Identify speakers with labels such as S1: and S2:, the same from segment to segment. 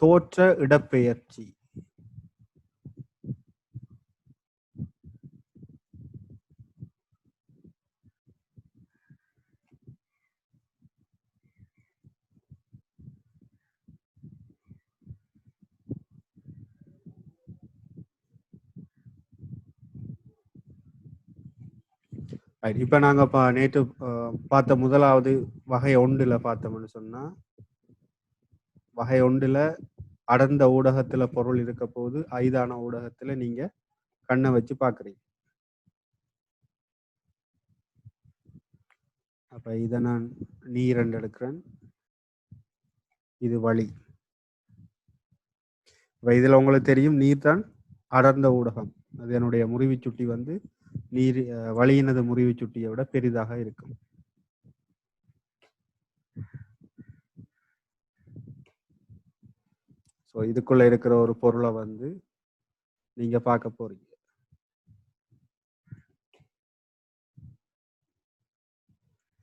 S1: தோற்ற இடப்பெயர்ச்சி. இப்ப நாங்க நேற்று பார்த்த முதலாவது வகை ஒன்றுல பார்த்தோம்னு சொன்னா, வகை ஒன்றுல அடர்ந்த ஊடகத்துல பொருள் இருக்க போது ஐதான ஊடகத்துல நீங்க கண்ணை வச்சு பாக்குறீங்க. அப்ப இதை நான் நீர் என்று எடுக்கிறேன், இது வழி. இப்ப இதுல உங்களுக்கு தெரியும் நீர் தான் அடர்ந்த ஊடகம். அது என்னுடைய முறிவு சுட்டி வந்து நீர் வழியினது முறிவு சுட்டியை விட பெரிதாக இருக்கும். ஸோ இதுக்குள்ள இருக்கிற ஒரு பொருளை வந்து நீங்க பார்க்க போறீங்க.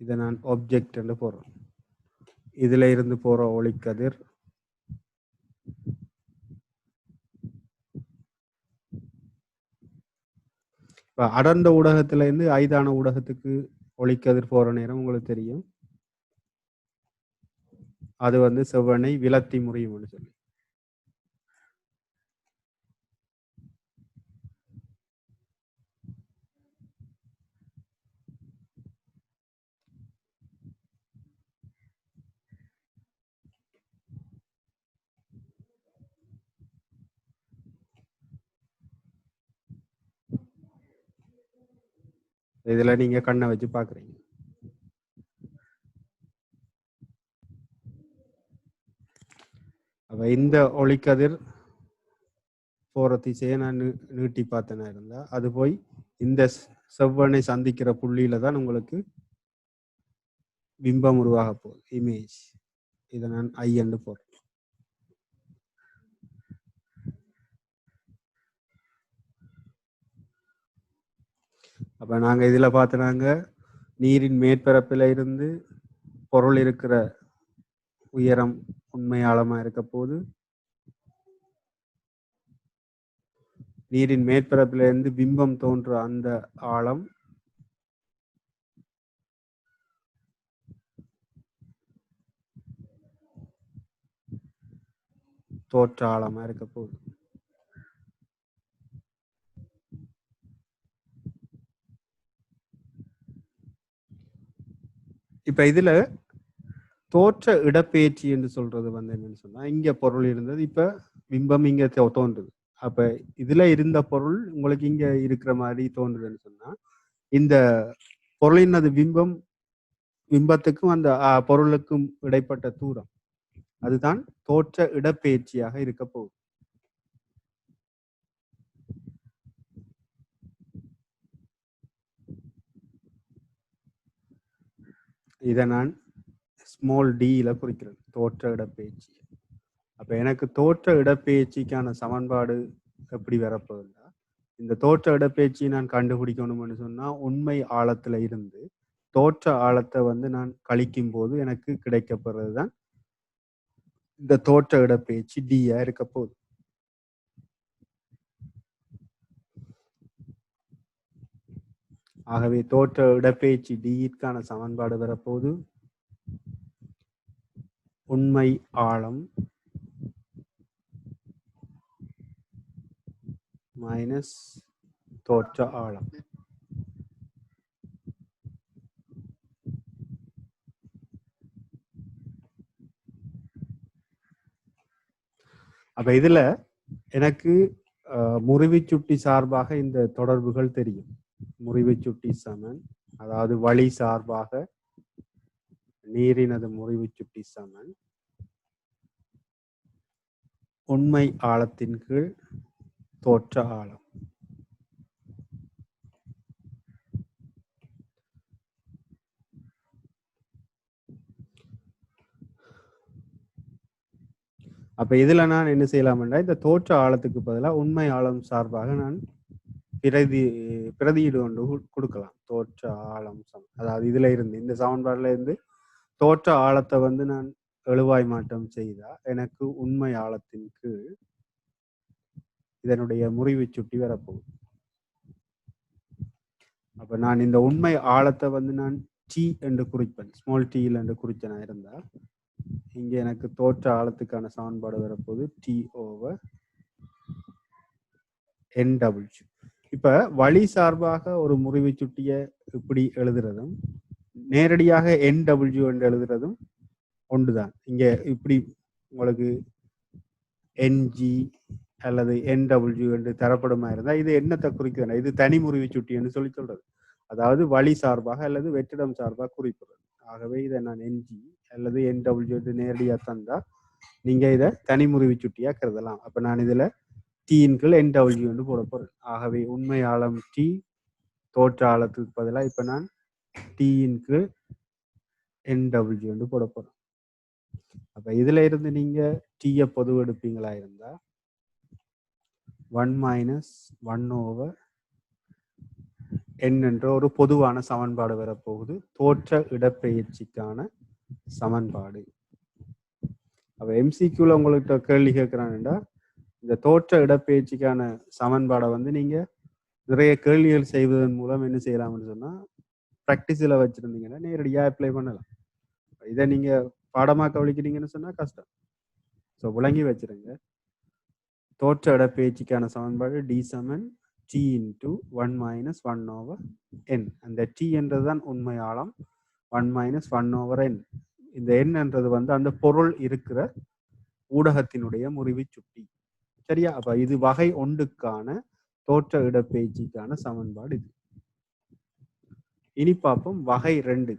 S1: இதை நான் ஆப்ஜெக்ட் என்று போறேன். இதுல இருந்து போற ஒளிக்கதிர் இப்ப அடர்ந்த ஊடகத்துல இருந்து ஐதான ஊடகத்துக்கு ஒளிக்கதிர் போற நேரம் உங்களுக்கு தெரியும், அது வந்து செவ்வனை விலத்தி முறியும் சொல்லி. இதுல நீங்க கண்ணை வச்சு பாக்குறீங்க. அப்ப இந்த ஒளிக்கதிர் போற திசையை நான் நீட்டி பார்த்தனா இருந்தா அது போய் இந்த செவ்வனை சந்திக்கிற புள்ளியில தான் உங்களுக்கு பிம்பம் உருவாக போகுது, இமேஜ். இதை நான் ஐ என்று போறேன். அப்ப நாங்க இதுல பார்த்தனாங்க நீரின் மேற்பரப்பில இருந்து பொருள் இருக்கிற உயரம் உண்மை ஆழமா இருக்க போது, நீரின் மேற்பரப்பில இருந்து பிம்பம் தோன்ற அந்த ஆழம் தோற்ற ஆழமா இருக்க போகுது. இப்ப இதுல தோற்ற இடப்பெயர்ச்சி என்று சொல்றது வந்து என்னன்னு சொன்னா, இங்க பொருள் இருந்தது, இப்ப பிம்பம் இங்க தோன்றுது. அப்ப இதுல இருந்த பொருள் உங்களுக்கு இங்க இருக்கிற மாதிரி தோன்றுதுன்னு சொன்னா, இந்த பொருளினது பிம்பத்துக்கும் அந்த பொருளுக்கும் இடைப்பட்ட தூரம், அதுதான் தோற்ற இடப்பெயர்ச்சியாக இருக்க போகுது. இதை நான் ஸ்மால் டியில குறிக்கிறேன், தோற்ற இடப்பெயர்ச்சி. அப்ப எனக்கு தோற்ற இடப்பெயர்ச்சிக்கான சமன்பாடு எப்படி வரப்போகுதுன்னா, இந்த தோற்ற இடப்பெயர்ச்சி நான் கண்டுபிடிக்கணும்னு சொன்னா உண்மை ஆழத்துல இருந்து தோற்ற ஆழத்தை வந்து நான் கழிக்கும் போது எனக்கு கிடைக்கப்படுறதுதான் இந்த தோற்ற இடப்பெயர்ச்சி டியா இருக்க போகுது. ஆகவே தோற்ற இடப்பெயர்ச்சி டியிற்கான சமன்பாடு வரப்போது உண்மை ஆழம் மைனஸ் தோற்ற ஆழம். அப்ப இதுல எனக்கு முறிவு சுட்டி சார்பாக இந்த தொடர்புகள் தெரியும். முறிவு சுட்டி சமன், அதாவது வழி சார்பாக நீரினது முறிவு சுட்டி சமன் உண்மை ஆழத்தின் கீழ் தோற்ற ஆழம். அப்ப இதுல நான் என்ன செய்யலாம்னா, இந்த தோற்ற ஆழத்துக்கு பதிலாக உண்மை ஆழம் சார்பாக நான் பிரதியீடு கொண்டு கொடுக்கலாம். தோற்ற ஆழம் சமன், அதாவது இதுல இருந்து இந்த சமன்பாடுல இருந்து தோற்ற ஆழத்தை வந்து நான் எழுவாய் மாற்றம் செய்தா எனக்கு உண்மை ஆழத்தின் கீழ் இதனுடைய முறிவு சுட்டி வரப்போகுது. அப்ப நான் இந்த உண்மை ஆழத்தை வந்து நான் டி என்று குறிப்பேன், ஸ்மால் டியில் என்று குறிச்சனா இருந்தா இங்க எனக்கு தோற்ற ஆழத்துக்கான சமன்பாடு வரப்போகுது டி ஓவர் NW. இப்ப வழி சார்பாக ஒரு முறிவு சுட்டிய இப்படி எழுதுறதும் நேரடியாக NW என்று எழுதுறதும் ஒன்றுதான். இங்க இப்படி உங்களுக்கு NG அல்லது NW என்று தரப்படுமா இருந்தா இது என்னத்தை குறிக்கிறது? இது தனி முறிவு சுட்டி என்று சொல்லி சொல்றது. அதாவது வழி சார்பாக அல்லது வெற்றிடம் சார்பாக குறிப்பிடுறது. ஆகவே இதை நான் NG அல்லது NW என்று நேரடியாக தந்தா நீங்க இதை தனி முறிவு சுட்டியா கருதலாம். அப்ப நான் இதுல Tயின் கீழ் NW என்று போட போறேன். ஆகவே உண்மை ஆழம் T, தோற்ற ஆழத்துக்கு பதிலாக இப்ப நான் Tயின் கீழ் NW என்று போட போறேன். அப்ப இதுல இருந்து நீங்க T பொது எடுப்பீங்களா இருந்தா 1 - 1/n என்ற ஒரு பொதுவான சமன்பாடு வரப்போகுது, தோற்ற இடப்பெயர்ச்சிக்கான சமன்பாடு. அப்ப MCQல உங்கள்கிட்ட கேள்வி கேட்கிறான்டா இந்த தோற்ற இடப்பெயர்ச்சிக்கான சமன்பாடை வந்து நீங்க நிறைய கேள்விகள் செய்வதன் மூலம் என்ன செய்யலாம்னு சொன்னா ப்ராக்டிஸ்ல வச்சிருந்தீங்கன்னா நேரடியா அப்ளை பண்ணலாம். இதை நீங்க பாடமாக்க வலிக்கிறீங்கன்னு சொன்னா கஷ்டம். ஸோ விளங்கி வச்சிருங்க. தோற்ற இடப்பெயர்ச்சிக்கான சமன்பாடு D = T × 1 - 1/n. அந்த T என்றதுதான் உண்மை ஆழம், 1 - 1/n. இந்த n என்றது வந்து அந்த பொருள் இருக்கிற ஊடகத்தினுடைய முறிவு சுட்டி. சரியா? அப்ப இது வகை 1க்கான தோற்ற இடப்பெயர்ச்சிக்கான சமன்பாடு இது. இனி பார்ப்போம் வகை 2.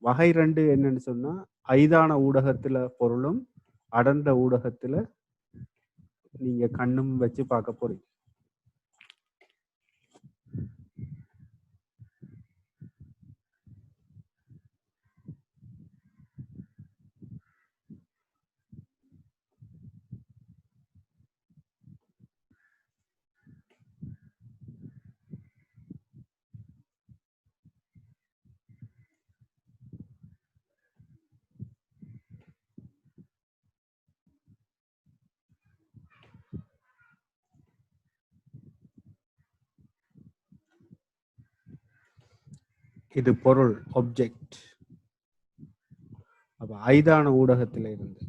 S1: வகை 2 என்னன்னு சொன்னா ஐதான ஊடகத்துல பொருளும் அடர்ந்த ஊடகத்துல நீங்க கண்ணும் வச்சு பார்க்க போறீங்க. இது பொருள் ஆப்ஜெக்ட். அப்ப ஐதான ஊடகத்தில இருந்து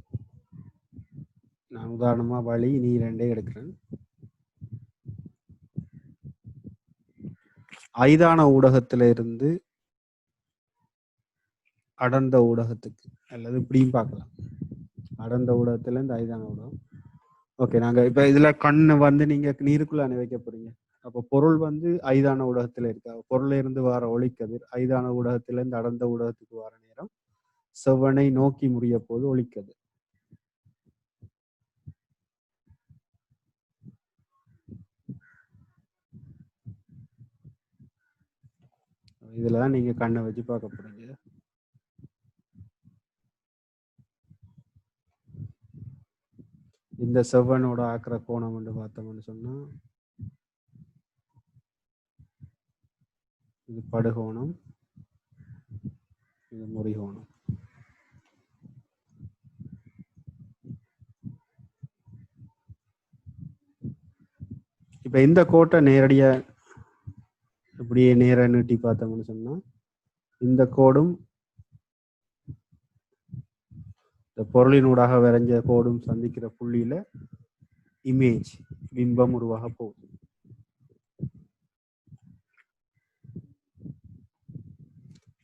S1: நான் உதாரணமா வழி நீ 2 எடுக்கிறேன். ஐதான ஊடகத்தில இருந்து அடர்ந்த ஊடகத்துக்கு அல்லது இப்படியும் பார்க்கலாம். அடர்ந்த ஊடகத்துல இருந்து ஐதான ஊடகம். ஓகே, நாங்க இப்ப இதுல கண்ணு வந்து நீங்க நீருக்குள்ள வைக்க போறீங்க. அப்போ பொருள் வந்து ஐதான ஊடகத்துல இருக்கா, பொருள்ல இருந்து வர ஒளிக்கதிர் ஐதான ஊடகத்துல இருந்து அடர்ந்த ஊடகத்துக்கு வர நேரம் செவ்வனை நோக்கி முறிய போது ஒளிக்கதிர். இதுலதான் நீங்க கண்ணை வச்சு பார்க்க போறீங்க. இந்த செவ்வனோட ஆக்கிற கோணம் வந்து பார்த்தோம்னு சொன்னா இது படுகோணம், இது முறிகோணம். இப்ப இந்த கோட்டை நேரடியா இப்படியே நேர நீட்டி பார்த்தோம்னு சொன்னா இந்த கோடும் இந்த பொருளினூடாக வரைஞ்ச கோடும் சந்திக்கிற புள்ளியில இமேஜ் பிம்பம் உருவாக போகுது.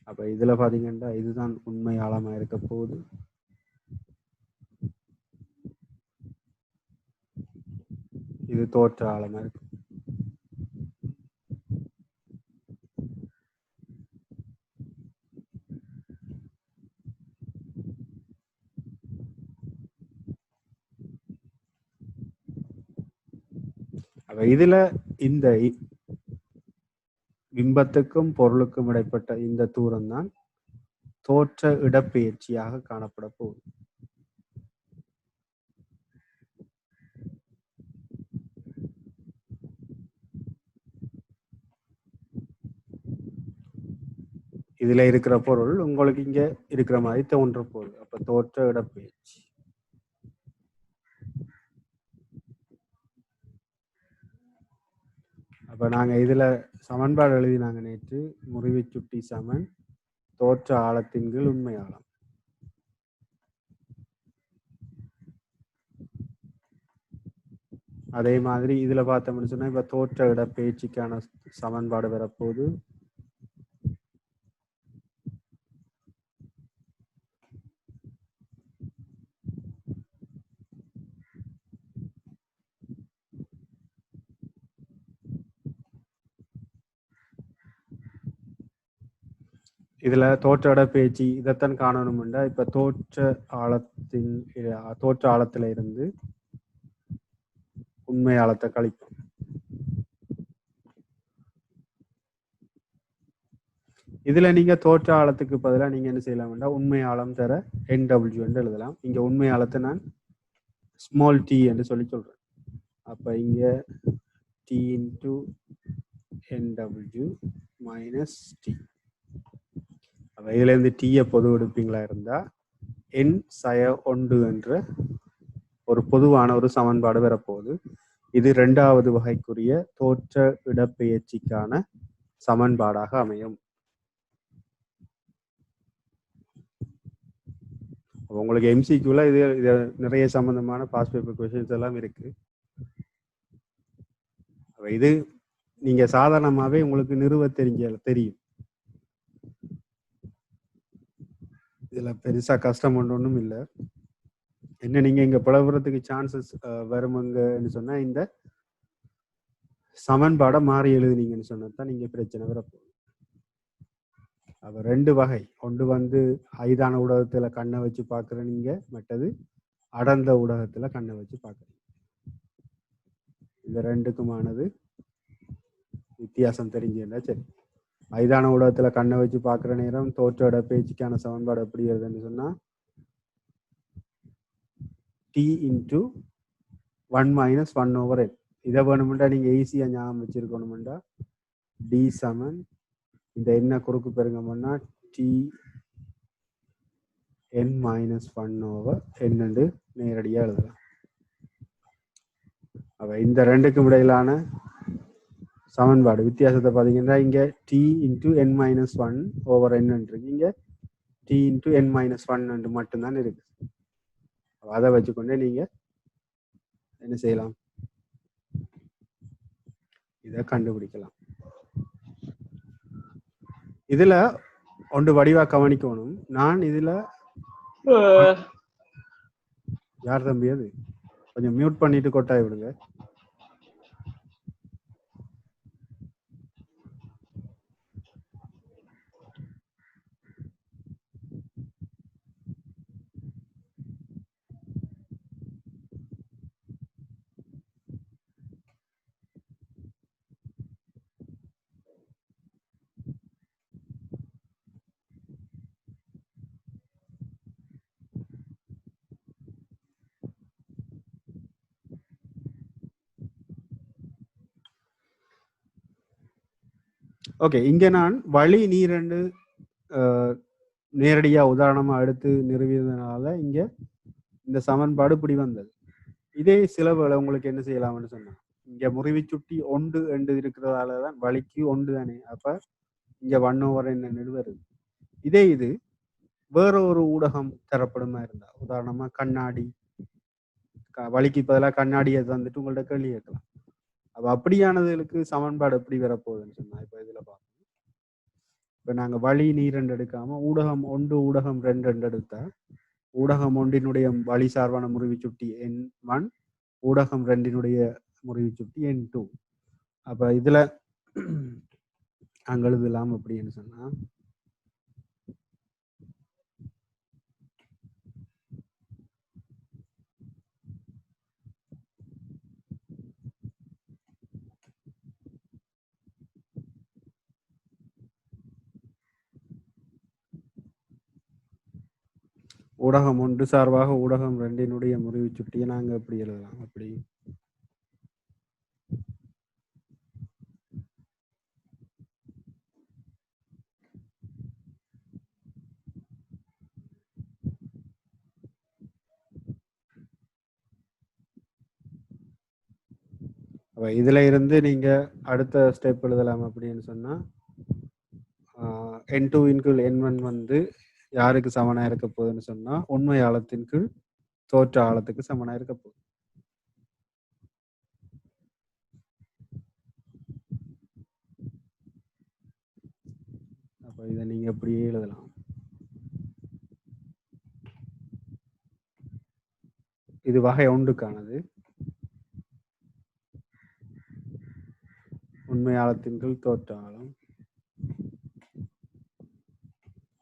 S1: அப்ப இதுல பாத்தீங்கன்னா இதுதான் உண்மை ஆழமா இருக்க போகுது. இது தோற்ற ஆழமா இருக்கு. அப்ப இதுல இந்த பிம்பத்துக்கும் பொருளுக்கும் இடைப்பட்ட இந்த தூரம் தான் தோற்ற இடப்பெயர்ச்சியாக காணப்பட போகுது. இதுல இருக்கிற பொருள் உங்களுக்கு இங்க இருக்கிற மாதிரி தோன்ற போகுது. அப்ப தோற்ற இடப்பெயர்ச்சி. அப்ப நாங்க இதுல சமன்பாடு எழுதினாங்க நேற்று. முறிவு சுட்டி சமன் தோற்ற ஆழத்தின் கீழ் உண்மை ஆழம். அதே மாதிரி இதுல பார்த்தோம்னு சொன்னா இப்ப தோற்ற இடப்பெயர்ச்சிக்கான சமன்பாடு வரப்போகுது. இதுல தோற்ற இடப்பெயர்ச்சி இதைத்தான் காணணும்னா இப்ப தோற்ற ஆழத்துல இருந்து உண்மை ஆழத்தை கழிப்போம். இதுல நீங்க தோற்ற ஆழத்துக்கு பதிலாக நீங்க என்ன செய்யலாம்னா உண்மை ஆழம் தர NW என்று எழுதலாம். இங்க உண்மை ஆழத்தை நான் ஸ்மால் t என்று சொல்றேன். அப்ப இங்க t into NW minus t. அப்ப இதுல இருந்து டீயை பொது எடுப்பீங்களா இருந்தா n சய 1 என்ற ஒரு பொதுவான ஒரு சமன்பாடு வரப்போகுது. இது இரண்டாவது வகைக்குரிய தோற்ற இடப்பெயர்ச்சிக்கான சமன்பாடாக அமையும். உங்களுக்கு MCQல இது நிறைய சம்பந்தமான பாஸ் பேப்பர் கொஸ்டின்ஸ் எல்லாம் இருக்கு. இது நீங்க சாதாரணமாவே உங்களுக்கு நிறுவ தெரியும். இதுல பெருசா கஷ்டம் ஒன்றும் இல்லை. என்ன நீங்க இங்க பிளவுறதுக்கு சான்சஸ் வருமுங்கன்னு சொன்னா இந்த சமன்பாடை மாறி எழுதுனீங்கன்னு சொன்னதான் நீங்க பிரச்சனை வரப்போகுது. அப்ப ரெண்டு வகை. ஒன்று வந்து ஐதான ஊடகத்துல கண்ணை வச்சு பார்க்குற நீங்க, மற்றது அடர்ந்த ஊடகத்துல கண்ணை வச்சு பார்க்குறீங்க. இந்த ரெண்டுக்குமானது வித்தியாசம் தெரிஞ்சுன்னா சரி. ஐதான ஊடகத்துல கண்ணை வச்சு பார்க்குற நேரம் தோற்ற இடப்பெயர்ச்சிக்கான சமன்பாடு எப்படி எழுதுன்னு சொன்னா t into 1 minus 1 over n. இதை வேணுமெண்டா நீங்க ஈஸியா ஞாபகம் வச்சிருக்கணுமெண்டா d சமன் இந்த என்ன குறுக்கு பெருங்கம்னா t n minus 1 over n என்று நேரடியாக எழுதலாம். அப்ப இந்த ரெண்டுக்கும் இடையிலான சமன்பாடு வித்தியாசத்தை பார்த்தீங்கன்னா இங்க t into n minus 1 over n இருக்கு, இங்க t into n minus 1 என்று மட்டும்தான் இருக்கு. அதை வச்சுக்கொண்டே நீங்க என்ன செய்யலாம், இதை கண்டுபிடிக்கலாம். இதுல ஒன்று வடிவா கவனிக்கணும். நான் இதுல யார் தம்பி அது கொஞ்சம் மியூட் பண்ணிட்டு கொட்டாய் விடுங்க. ஓகே, இங்க நான் வழி நீரெண்டு நேரடியா உதாரணமா எடுத்து நிறுவியதுனால இங்க இந்த சமன்பாடு இப்படி வந்தது. இதே சிலவுகளை உங்களுக்கு என்ன செய்யலாம்னு சொன்னா, இங்க முறிவு சுட்டி ஒன்று என்று இருக்கிறதாலதான் வழிக்கு ஒன்று தானே, அப்ப இங்க 1 over n வருது. இதே இது வேற ஒரு ஊடகம் தரப்படுமா இருந்தா, உதாரணமா கண்ணாடி, வழிக்கு பதிலாக கண்ணாடியை தந்துட்டு உங்கள்ட்ட கேள்வி கேட்கலாம். அப்ப அப்படியானதுக்கு சமன்பாடு எப்படி வரப்போகுதுன்னு சொன்னா, இப்ப இதுல பார்ப்போம். இப்ப நாங்க வழி நீர் ரெண்டு எடுக்காம ஊடகம் ஒன்று ஊடகம் ரெண்டு எடுத்தா, ஊடகம் ஒன்றினுடைய வழி சார்பான முறிவு சுட்டி n1, ஊடகம் ரெண்டினுடைய முறிவு சுட்டி n2. அப்ப இதுல நாங்கள் எழுதலாம் அப்படின்னு சொன்னா, ஊடகம் ஒன்று சார்பாக ஊடகம் ரெண்டினுடைய முறிவு சுட்டியை நாங்க எப்படி எழுதலாம், அப்படி இதுல இருந்து நீங்க அடுத்த ஸ்டெப் எழுதலாம் அப்படின்னு சொன்னா n2 இன் கீழ் n1 வந்து யாருக்கு சமனா இருக்க போகுதுன்னு சொன்னா உண்மை ஆழத்தின் கீழ் தோற்ற ஆழத்துக்கு சமனா இருக்க போகுது. அப்ப இதை நீங்க எப்படியே எழுதலாம். இது வகை ஒன்றுக்கானது. உண்மை ஆழத்தின் கீழ் தோற்ற ஆழம்.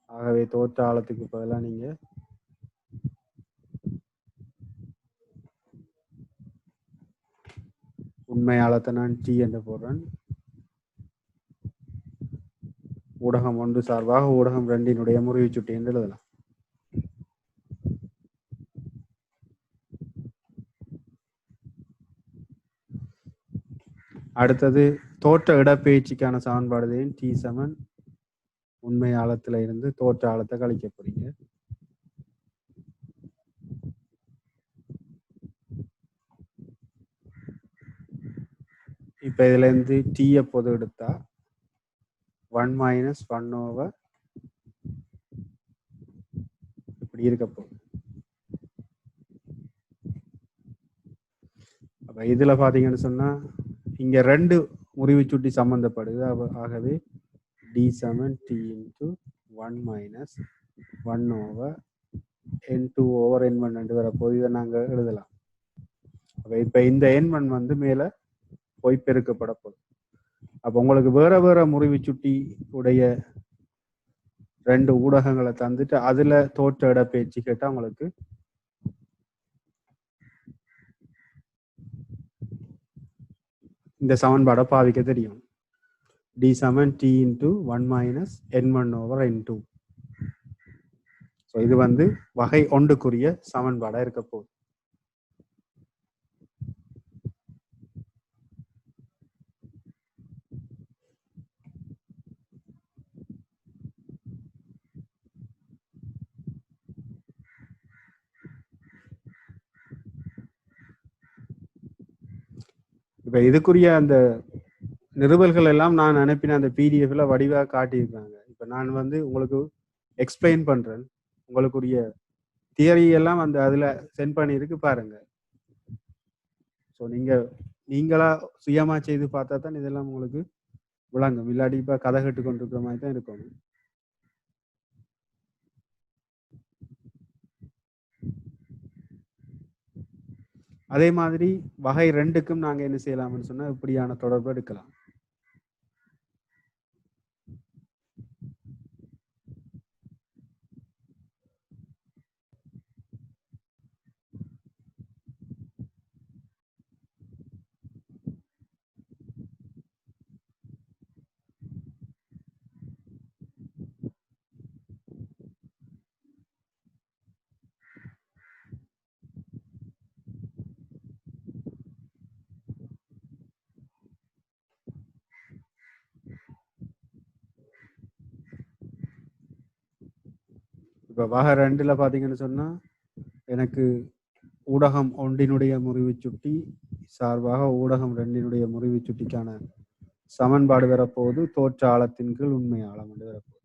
S1: ஆகவே தோற்ற ஆழத்துக்கு பதிலாக நீங்க உண்மை ஆழத்தை நான் டி என்று போடுறேன். ஊடகம் ஒன்று சார்பாக ஊடகம் ரெண்டினுடைய முறிவு சுட்டி என்று எழுதலாம். அடுத்தது தோற்ற இடப்பெயர்ச்சிக்கான சமன்பாடுதையும் டி சமன் உண்மை ஆழத்துல இருந்து தோற்ற ஆழத்தை கழிக்க போறீங்க. இப்ப இதுல இருந்து டீயை பொது எடுத்தா 1 மைனஸ் 1 ஓவர் இப்படி இருக்க போகுது. அப்ப இதுல பாத்தீங்கன்னு சொன்னா இங்க ரெண்டு முறிவு சுட்டி சம்பந்தப்படுது. ஆகவே டி சமன் T into 1 minus 1 over n2 over n1 ரெண்டு வரப்போது. இதை நாங்க எழுதலாம். அப்ப இப்ப இந்த n1 வந்து மேல போய் பெருக்கப்பட போகுது. அப்ப உங்களுக்கு வேற வேற முறிவு சுட்டி உடைய ரெண்டு ஊடகங்களை தந்துட்டு அதுல தோற்ற இடப்பெயர்ச்சி கேட்டா உங்களுக்கு இந்த சமன்பாடை பாவிக்க தெரியும். டி சமன் T into 1 minus n1 over n2. So இது வந்து வகை ஒன்றுக்குரிய சமன்பாடா இருக்க போகுது. இப்ப இதுக்குரிய அந்த நிறுவல்கள் எல்லாம் நான் அனுப்பின அந்த பிடிஎஃப்ல வடிவாக காட்டியிருக்காங்க. இப்ப நான் வந்து உங்களுக்கு எக்ஸ்பிளைன் பண்றேன். உங்களுக்குரிய தியரி எல்லாம் அந்த அதுல சென்ட் பண்ணியிருக்கு பாருங்க. ஸோ நீங்களா சுயமா செய்து பார்த்தா தான் இதெல்லாம் உங்களுக்கு விளங்கும். இல்லாட்டி இப்ப கதை கட்டு கொண்டிருக்கிற மாதிரி தான் இருக்கும். அதே மாதிரி வகை ரெண்டுக்கும் நாங்க என்ன செய்யலாம்னு சொன்னா இப்படியான தொடர்பு எடுக்கலாம். இப்ப வகை ரெண்டுல பாத்தீங்கன்னு சொன்னா எனக்கு ஊடகம் ஒன்றினுடைய முறிவு சுட்டி சார்பாக ஊடகம் ரெண்டினுடைய முறிவு சுட்டிக்கான சமன்பாடு வரப்போது தோற்ற ஆழத்தின் கீழ் உண்மை ஆழம் என்று வரப்போகுது.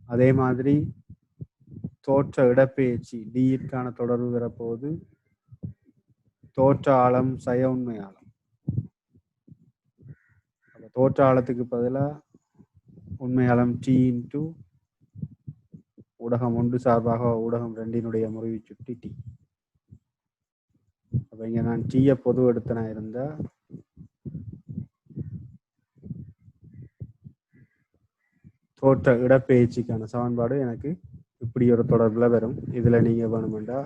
S1: அதே மாதிரி தோற்ற இடப்பெயர்ச்சி டியிற்கான தொடர்பு வரப்போது தோற்ற ஆழம் சய உண்மை ஆழம். தோற்ற ஆழத்துக்கு பதிலாக உண்மை ஆழம் டி இன்டு ஊடகம் ஒன்று சார்பாக ஊடகம் ரெண்டினுடைய முறிவு சுட்டி டி. அப்ப இங்க நான் டீயை பொது எடுத்தனா இருந்தா தோற்ற இடப்பெயர்ச்சிக்கான சமன்பாடு எனக்கு இப்படி ஒரு தொடர்புல வரும். இதுல நீங்க வேணுமெண்டா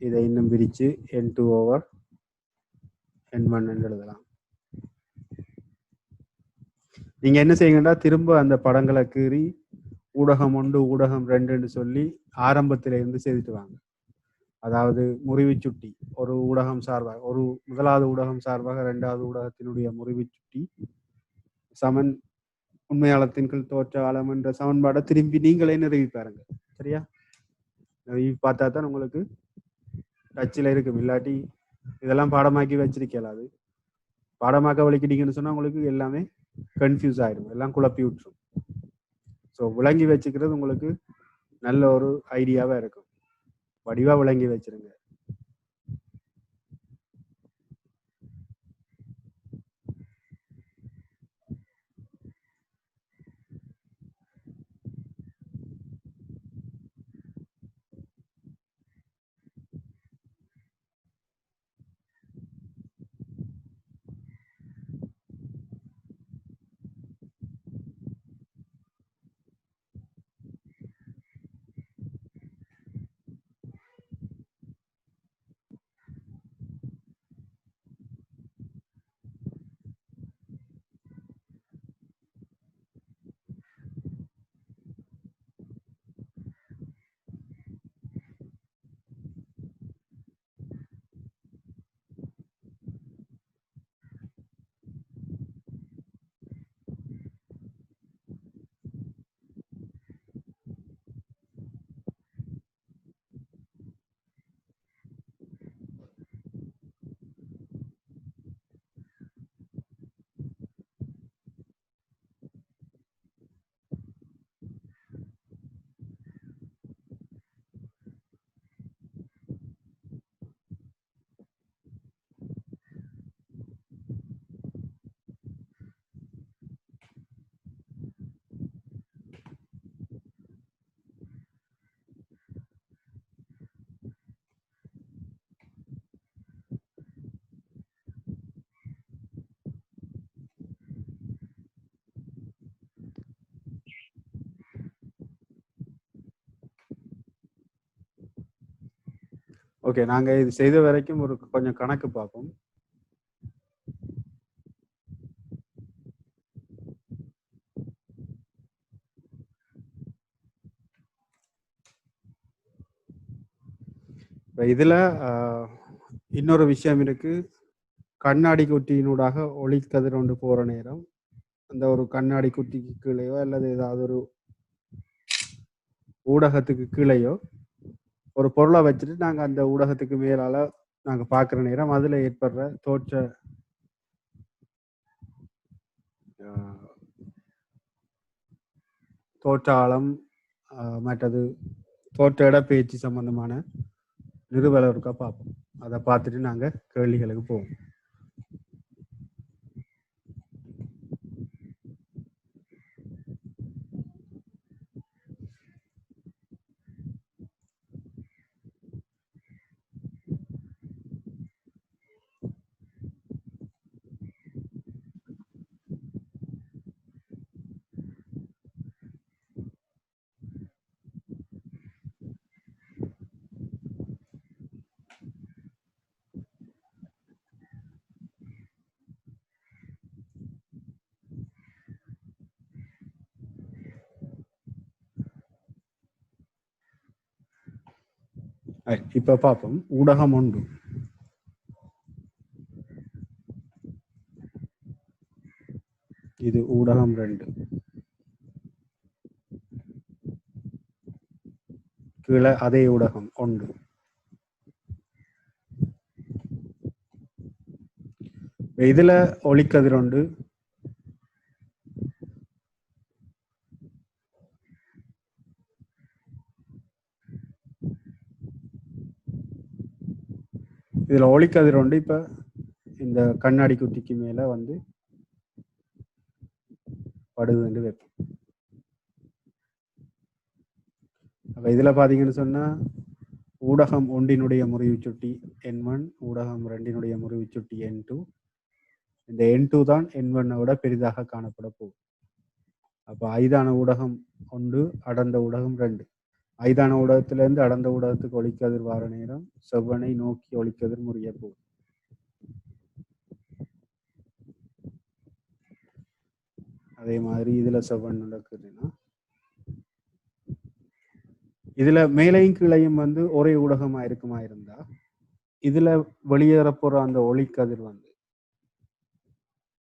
S1: இதை இன்னும் பிரிச்சு n2 ஓவர் n1 என்று எழுதலாம். நீங்க என்ன செய்யுங்கன்னா திரும்ப அந்த படங்களை கீறி ஊடகம் ஒன்று ஊடகம் ரெண்டுன்னு சொல்லி ஆரம்பத்தில இருந்து செய்துட்டு வாங்க. அதாவது முறிவு சுட்டி ஒரு ஊடகம் சார்பாக ஒரு முதலாவது ஊடகம் சார்பாக இரண்டாவது ஊடகத்தினுடைய முறிவு சுட்டி சமன் உண்மையாளத்தின் கீழ் தோற்ற ஆழம் என்ற சமன்பாடை திரும்பி நீங்களே நிறுவி பாருங்க. சரியா? பார்த்தா தான் உங்களுக்கு டச்சில் இருக்கும். இல்லாட்டி இதெல்லாம் பாடமாக்கி வச்சிருக்கலாம். அது பாடமாக்க வலிக்கிட்டீங்கன்னு சொன்னா உங்களுக்கு எல்லாமே கன்ஃபியூஸ் ஆயிடும், எல்லாம் குழப்பி விட்டுரும். ஸோ விளங்கி வச்சுக்கிறது உங்களுக்கு நல்ல ஒரு ஐடியாவா இருக்கும். வடிவா விளங்கி வச்சிருங்க. ஓகே, நாங்க இது செய்த வரைக்கும் ஒரு கொஞ்சம் கணக்கு பார்ப்போம். இப்போ இதுல இன்னொரு விஷயம் இருக்கு. கண்ணாடி குட்டியினூடாக ஒளிக்கதிர் ஒன்று போற நேரம் அந்த ஒரு கண்ணாடி குட்டிக்கு கீழேயோ அல்லது ஏதாவது ஒரு ஊடகத்துக்கு கீழேயோ ஒரு பொருளை வச்சுட்டு நாங்கள் அந்த ஊடகத்துக்கு மேலால நாங்கள் பார்க்குற நேரம் அதில் ஏற்படுற தோற்றாளம் மற்றது தோற்ற இடப்பெயர்ச்சி சம்பந்தமான நிறுவல இருக்கா பார்ப்போம். அதை பார்த்துட்டு நாங்கள் கேள்விகளுக்கு போவோம். இப்ப பார்ப்போம். ஊடகம் 1, இது ஊடகம் 2, கீழே அதே ஊடகம் 1. இதுல ஒளிக்கதிர் உண்டு. இதுல ஒளிக்கதிர் உண்டு. இப்ப இந்த கண்ணாடி குட்டிக்கு மேல வந்து படுது வைப்போம். அப்ப இதுல பாத்தீங்கன்னு சொன்னா ஊடகம் 1 முறிவு சுட்டி N1, ஊடகம் 2 முறிவு சுட்டி N2. இந்த N2 தான் N1 விட பெரிதாக காணப்பட போகும். அப்ப ஐதான ஊடகம் 1, அடர்ந்த ஊடகம் 2. ஐதான ஊடகத்திலிருந்து அடர்ந்த ஊடகத்துக்கு ஒளிக்கதிர் வார நேரம் செவ்வனை நோக்கி ஒளிக்கதிர் முறிய போகும். அதே மாதிரி இதுல செவ்வன் நடக்குதுன்னா இதுல மேலையும் கீழையும் வந்து ஒரே ஊடகமா இருக்குமா இருந்தா இதுல வெளியேற போற அந்த ஒளிக்கதிர் வந்து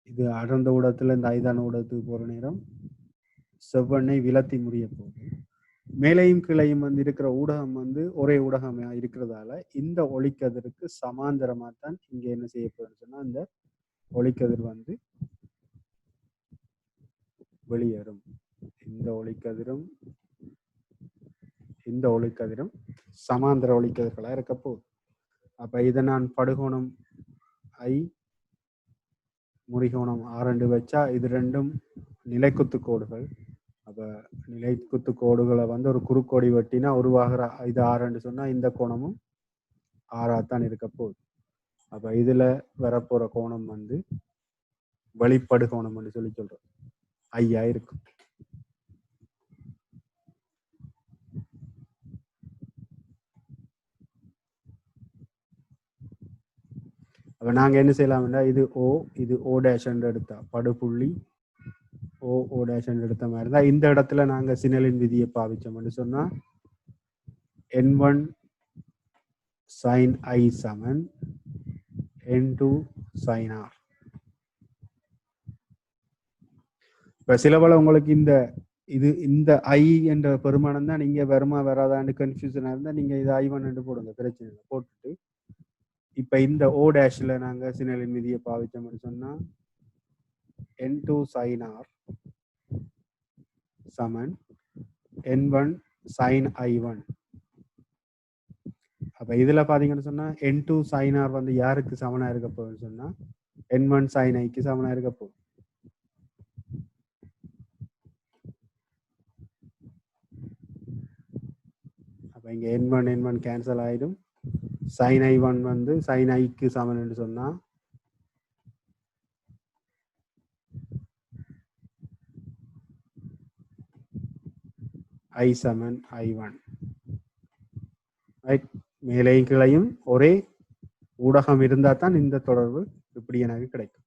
S1: இது அடர்ந்த ஊடகத்துல இந்த ஐதான ஊடகத்துக்கு போற நேரம் செவ்வனை விலத்தி முறிய போகுது. மேலையும் கீழையும் வந்து இருக்கிற ஊடகம் வந்து ஒரே ஊடகமா இருக்கிறதால இந்த ஒளிக்கதிருக்கு சமாந்தரமா தான் இங்க என்ன செய்யப்படுதுன்னு சொன்னா இந்த ஒளிக்கதிர் வந்து வெளியேறும். இந்த ஒளிக்கதிரும் இந்த ஒளிக்கதிரும் சமாந்தர ஒளிக்கதிர்களா இருக்க போகுது. அப்ப இதை நான் படுகோணம் ஐ முறிகோணம் ஆரண்டு வச்சா இது ரெண்டும் நிலைக்குத்து கோடுகள். அப்ப நிலைக்குத்து கோடுகளை வந்து ஒரு குறுக்கோடி வெட்டினா உருவாகிற இது ஆரண்டு சொன்னா இந்த கோணமும் ஆறாத்தான் இருக்க போகுது. அப்ப இதுல வரப்போற கோணம் வந்து வெளிப்படு கோணம் சொல்லி சொல்றோம், ஐயா இருக்கும். அப்ப நாங்க என்ன செய்யலாம்னா இது ஓ, இது ஓ டேஷ் எடுத்தா படுபுள்ளி ஓ ஓ டேஷ் எடுத்த மாதிரி தான் இந்த இடத்துல நாங்க சினலின் விதியை பாவிச்சோம்னு சொன்னா n1 sin i சமன் n2 sin r. இப்ப சில பல உங்களுக்கு இந்த இது இந்த ஐ என்ற பெருமானம் தான் நீங்க வருமா வராதான்னு கன்ஃபியூஷனா இருந்தா நீங்க இது I1 என்று போடுங்க, பிரச்சனை இல்லை. போட்டுட்டு இப்ப இந்த ஓ டேஷ்ல நாங்க சினலின் விதியை பாவிச்சோம்னு சொன்னா n2 sin r சமன் n1 sin i1. அப்ப இதுல பாத்தீங்கன்னு சொன்னா n2 sin r வந்து யாருக்கு சமனா இருக்க போகுதுன்னு சொன்னா n1 sin iக்கு சமனா இருக்க போகுது. அப்ப இங்க n1 கேன்சல் ஆயிடும். sin i1 வந்து sin iக்கு சமன் சொன்னா i சமன் i1. ரைட், மேலையும் கீழையும் ஒரே ஊடகம் இருந்தா தான் இந்த தொடர்பு இப்படி எனக்கு கிடைக்கும்.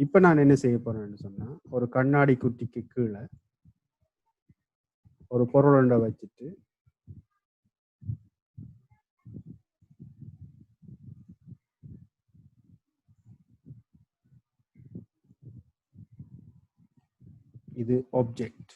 S1: இப்ப நான் என்ன செய்ய போறேன்னு சொன்னா ஒரு கண்ணாடி குட்டிக்கு கீழே ஒரு பொருளை வச்சுட்டு இது ஆப்ஜெக்ட்,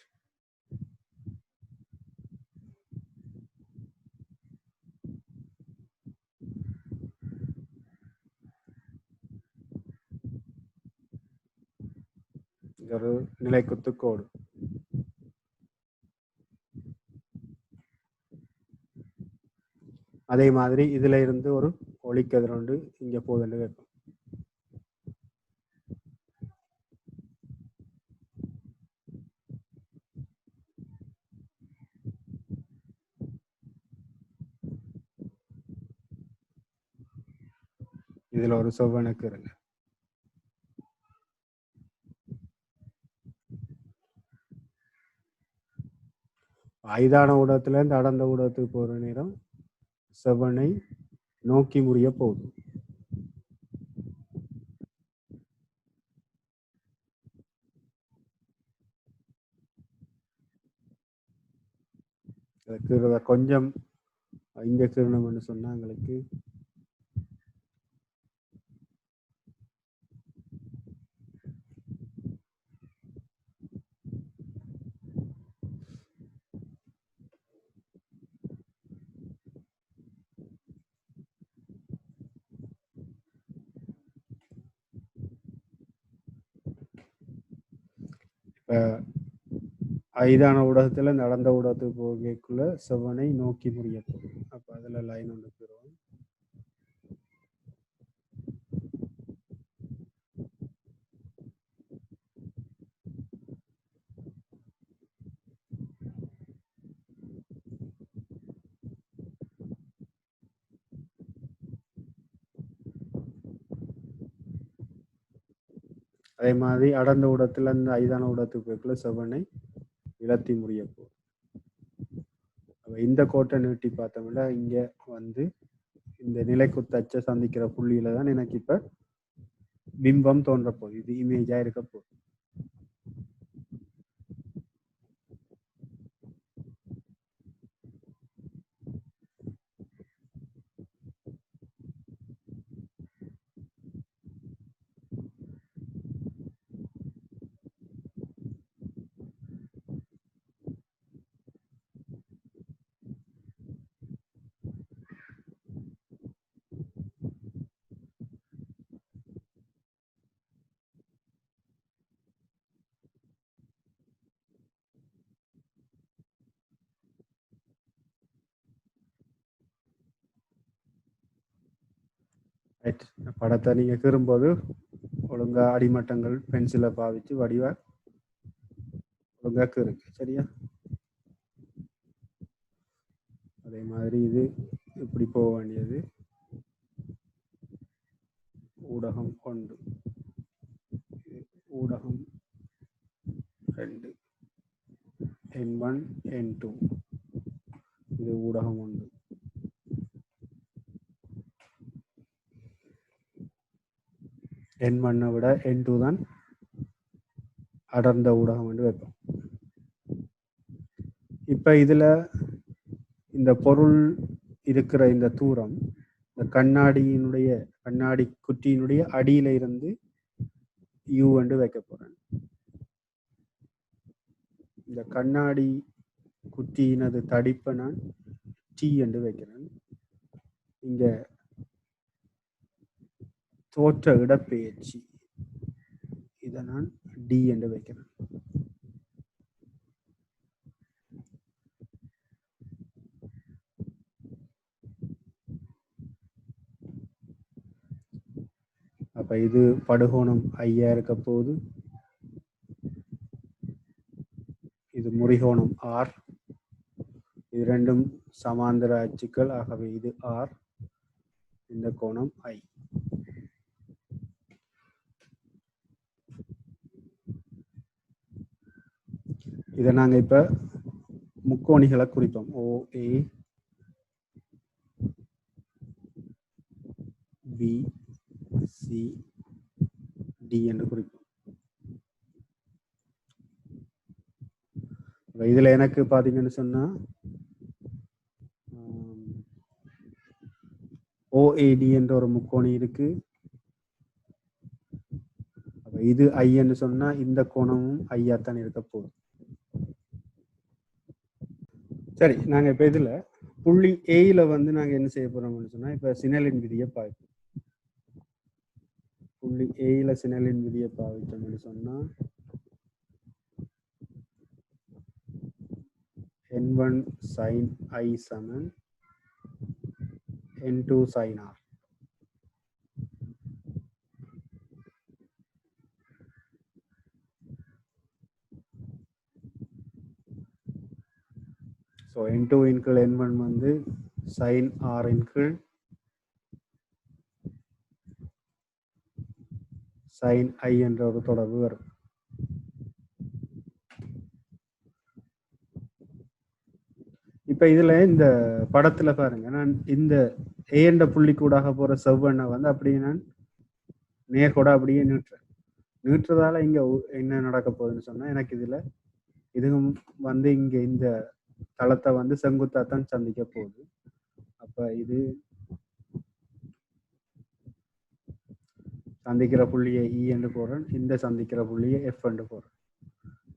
S1: ஒரு நிலைக்குத்து கோடு. அதே மாதிரி இதுல இருந்து ஒரு ஒளிக்கதிர் ஒன்று இங்க போகுதுன்னு வைப்போம். இதுல ஒரு செவ்வனுக்கு இருங்க. ஐதான ஊடகத்துல இருந்து அடர்ந்த ஊடகத்துக்கு போற நேரம் செவ்வனை நோக்கி முடிய போகுது. கொஞ்சம் இங்க கிரணம்னு சொன்னா எங்களுக்கு இப்ப ஐதான ஊடகத்துல நடந்த ஊடகத்துக்கு போகக்குள்ள செவ்வனை நோக்கி முடிய போகுது. அப்ப அதுல லைன் ஒன்று பெறுவோம். அதே மாதிரி அடர்ந்த ஊடகத்துல இருந்து ஐதான ஊடகத்துக்கு போகக்குள்ள செவ்வனை இழத்தி முடிய போகுது. இந்த கோட்டை நீட்டி பார்த்தோம்னா இங்க வந்து இந்த நிலைக்குத்து அச்சை சந்திக்கிற புள்ளியில தான் எனக்கு இப்ப பிம்பம் தோன்ற போகுது. இது இமேஜா இருக்க போகுது. ரைட். படத்தை நீங்க கீறும்போது ஒழுங்கா அடிமட்டங்கள் பென்சிலை பாவிச்சு வடிவா ஒழுங்கா கீறுங்க. சரியா? அதே மாதிரி இது இப்படி போக வேண்டியது ஊடகம் 1, ஊடகம் 2, N1 N2, இது ஊடகம் 1. N1 விட N2 தான் அடர்ந்த ஊடகம் என்று வைப்போம். இப்ப இதுல இந்த பொருள் இருக்கிற இந்த தூரம் இந்த கண்ணாடி குற்றியினுடைய அடியில இருந்து U என்று வைக்க போறேன். இந்த கண்ணாடி குற்றியினது தடிப்பை நான் T என்று வைக்கிறேன். இங்க தோற்ற இடப்பெயர்ச்சி இதை நான் D என்று வைக்கிறேன். அப்ப இது படுகோணம் ஐயா இருக்க போது, இது முறிகோணம் R, இது ரெண்டும் சமாந்தர அச்சுக்கள். ஆகவே இது R, இந்த கோணம் I. இதை நாங்க இப்ப முக்கோணிகளை குறிப்போம். OA BCD என்று குறிப்போம். இதுல எனக்கு பாத்தீங்கன்னு சொன்னா OAD என்ற ஒரு முக்கோணி இருக்கு. இது I என்று சொன்னா இந்த கோணமும் ஐயாத்தான் இருக்க போகுது. சரி, நாங்க இப்ப இதுல புள்ளி ஏல வந்து நாங்க என்ன செய்ய போறோம்னு சொன்னா இப்ப சினலின் விதியை பாய்ப்போம். புள்ளி ஏல சினலின் விதியை பாவிச்சோம்னு சொன்னா N1 sin I சமன் N2 sin R. So N2 இன் கீழ் N1 வந்து sin R இன் கீழ் sin I என்ற ஒரு தொடர்பு வரும். இப்ப இதுல இந்த படத்துல பாருங்க, நான் இந்த A என்ற புள்ளிக்கூடாக போற செவ்வெண்ணை வந்து அப்படியே நான் நேர்கோட அப்படியே நீட்டுறதால இங்க என்ன நடக்க போகுதுன்னு சொன்னா எனக்கு இதுவும் வந்து இங்க இந்த தளத்தை வந்து செங்குத்தாத்தான் சந்திக்க போகுது. அப்ப இது சந்திக்கிற புள்ளியை E என்று போறேன், இந்த சந்திக்கிற புள்ளியை F என்று போறேன்.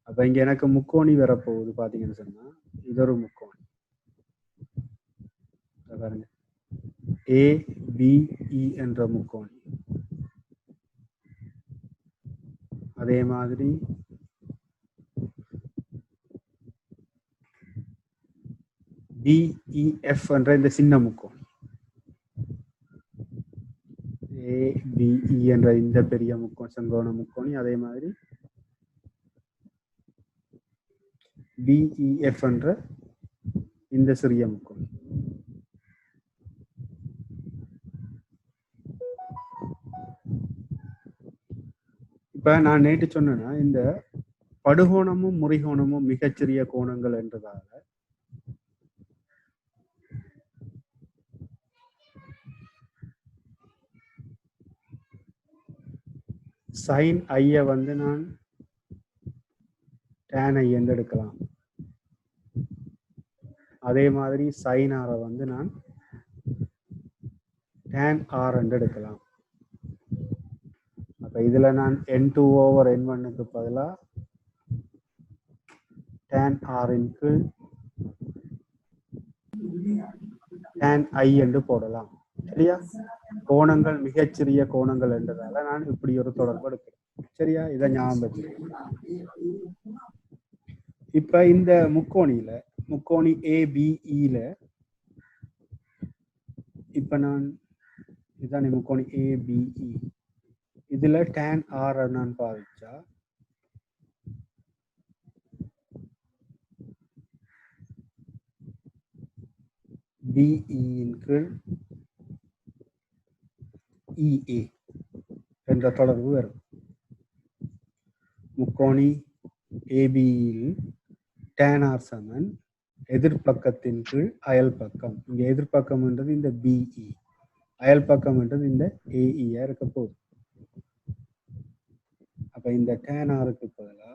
S1: அப்ப இங்க எனக்கு முக்கோணி வரப்போகுது. பாத்தீங்கன்னு சொன்னா இது ஒரு முக்கோணி பாருங்க, ABE என்ற முக்கோணி. அதே மாதிரி BEF என்ற இந்த சின்ன முக்கோணி, ABE என்ற இந்த பெரிய முக்கோணி செங்கோண முக்கோணி. அதே மாதிரி BEF என்ற இந்த சிறிய முக்கோணி. இப்ப நான் நேற்று சொன்னேன்னா இந்த படுகோணமும் முறிகோணமும் மிகச்சிறிய கோணங்கள் என்றதால sin ஐ வந்து நான் tan ஐ என்று எடுக்கலாம். அதே மாதிரி sin R வந்து நான் tan R என்று எடுக்கலாம். அப்ப இதுல நான் N2 over N1க்கு பதிலா tan R இன் கீழ் tan I என்று போடலாம். சரியா? கோணங்கள் மிகச்சிறிய கோணங்கள் என்றதால நான் இப்படி ஒரு தொடர்பு எடுக்கிறேன். சரியா? இதை ஞாபகம் வச்சுக்கோங்க. இப்ப இந்த முக்கோணி ABEல இப்ப நான் இதுதான் முக்கோணி ஏபிஇ. இதுல tan r என்னன்னு பாவிச்சா BE இன் கீழ் EA என்ற தொடர்பு வரும். முக்கோணி ஏபியில் tan r சமன் எதிர்பக்கத்தின் கீழ் அயல் பக்கம். இங்க எதிர்பக்கம் என்றது இந்த BE, அயல் பக்கம் என்றது இந்த AE இருக்க போகுது. அப்ப இந்த tan rக்கு பதிலா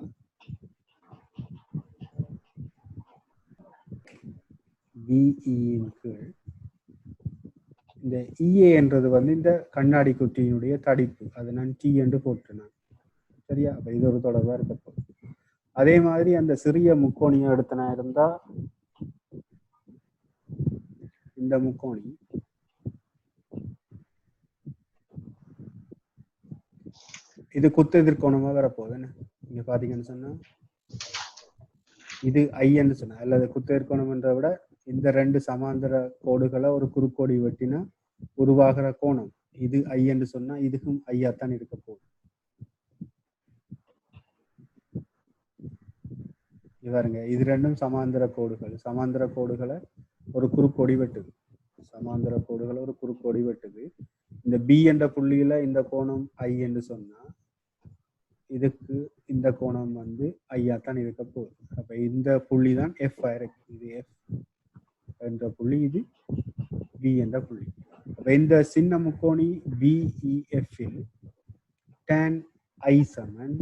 S1: BE இன் கீழ் இந்த EA என்றது வந்து இந்த கண்ணாடி குட்டியினுடைய தடிப்பு, அதை நான் T என்று போட்டேன். சரியா? அப்ப இது ஒரு தொடர்பா இருக்க போகுது. அதே மாதிரி அந்த சிறிய முக்கோணியை எடுத்தனா இருந்தா இந்த முக்கோணி இது குத்து எதிர்கோணமா வரப்போகுது. இங்க பாத்தீங்கன்னு சொன்னா இது ஐன்னு சொன்னா, அல்லது குத்து எதிர்கோணம் என்ற விட இந்த ரெண்டு சமாந்தர கோடுகளை ஒரு குறுக்கோடி வெட்டினா உருவாகிற கோணம் இது ஐ என்று சொன்னா இதுக்கும் ஐயாத்தான் இருக்க போகுது. பாருங்க, இது ரெண்டும் சமாந்தர கோடுகள். சமாந்தர கோடுகளை ஒரு குறுக்கோடி வெட்டுது. சமாந்தர கோடுகளை ஒரு குறுக்கோடி வெட்டுது. இந்த பி என்ற புள்ளியில இந்த கோணம் ஐ என்று சொன்னா இதுக்கு இந்த கோணம் வந்து ஐயாத்தான் இருக்க போகுது. அப்ப இந்த புள்ளி தான் எஃப் இருக்கு. இது எஃப் என்ற புள்ளி, இது பி என்ற புள்ளி. அப்ப இந்த சின்ன முக்கோணி BEF will tan I Saman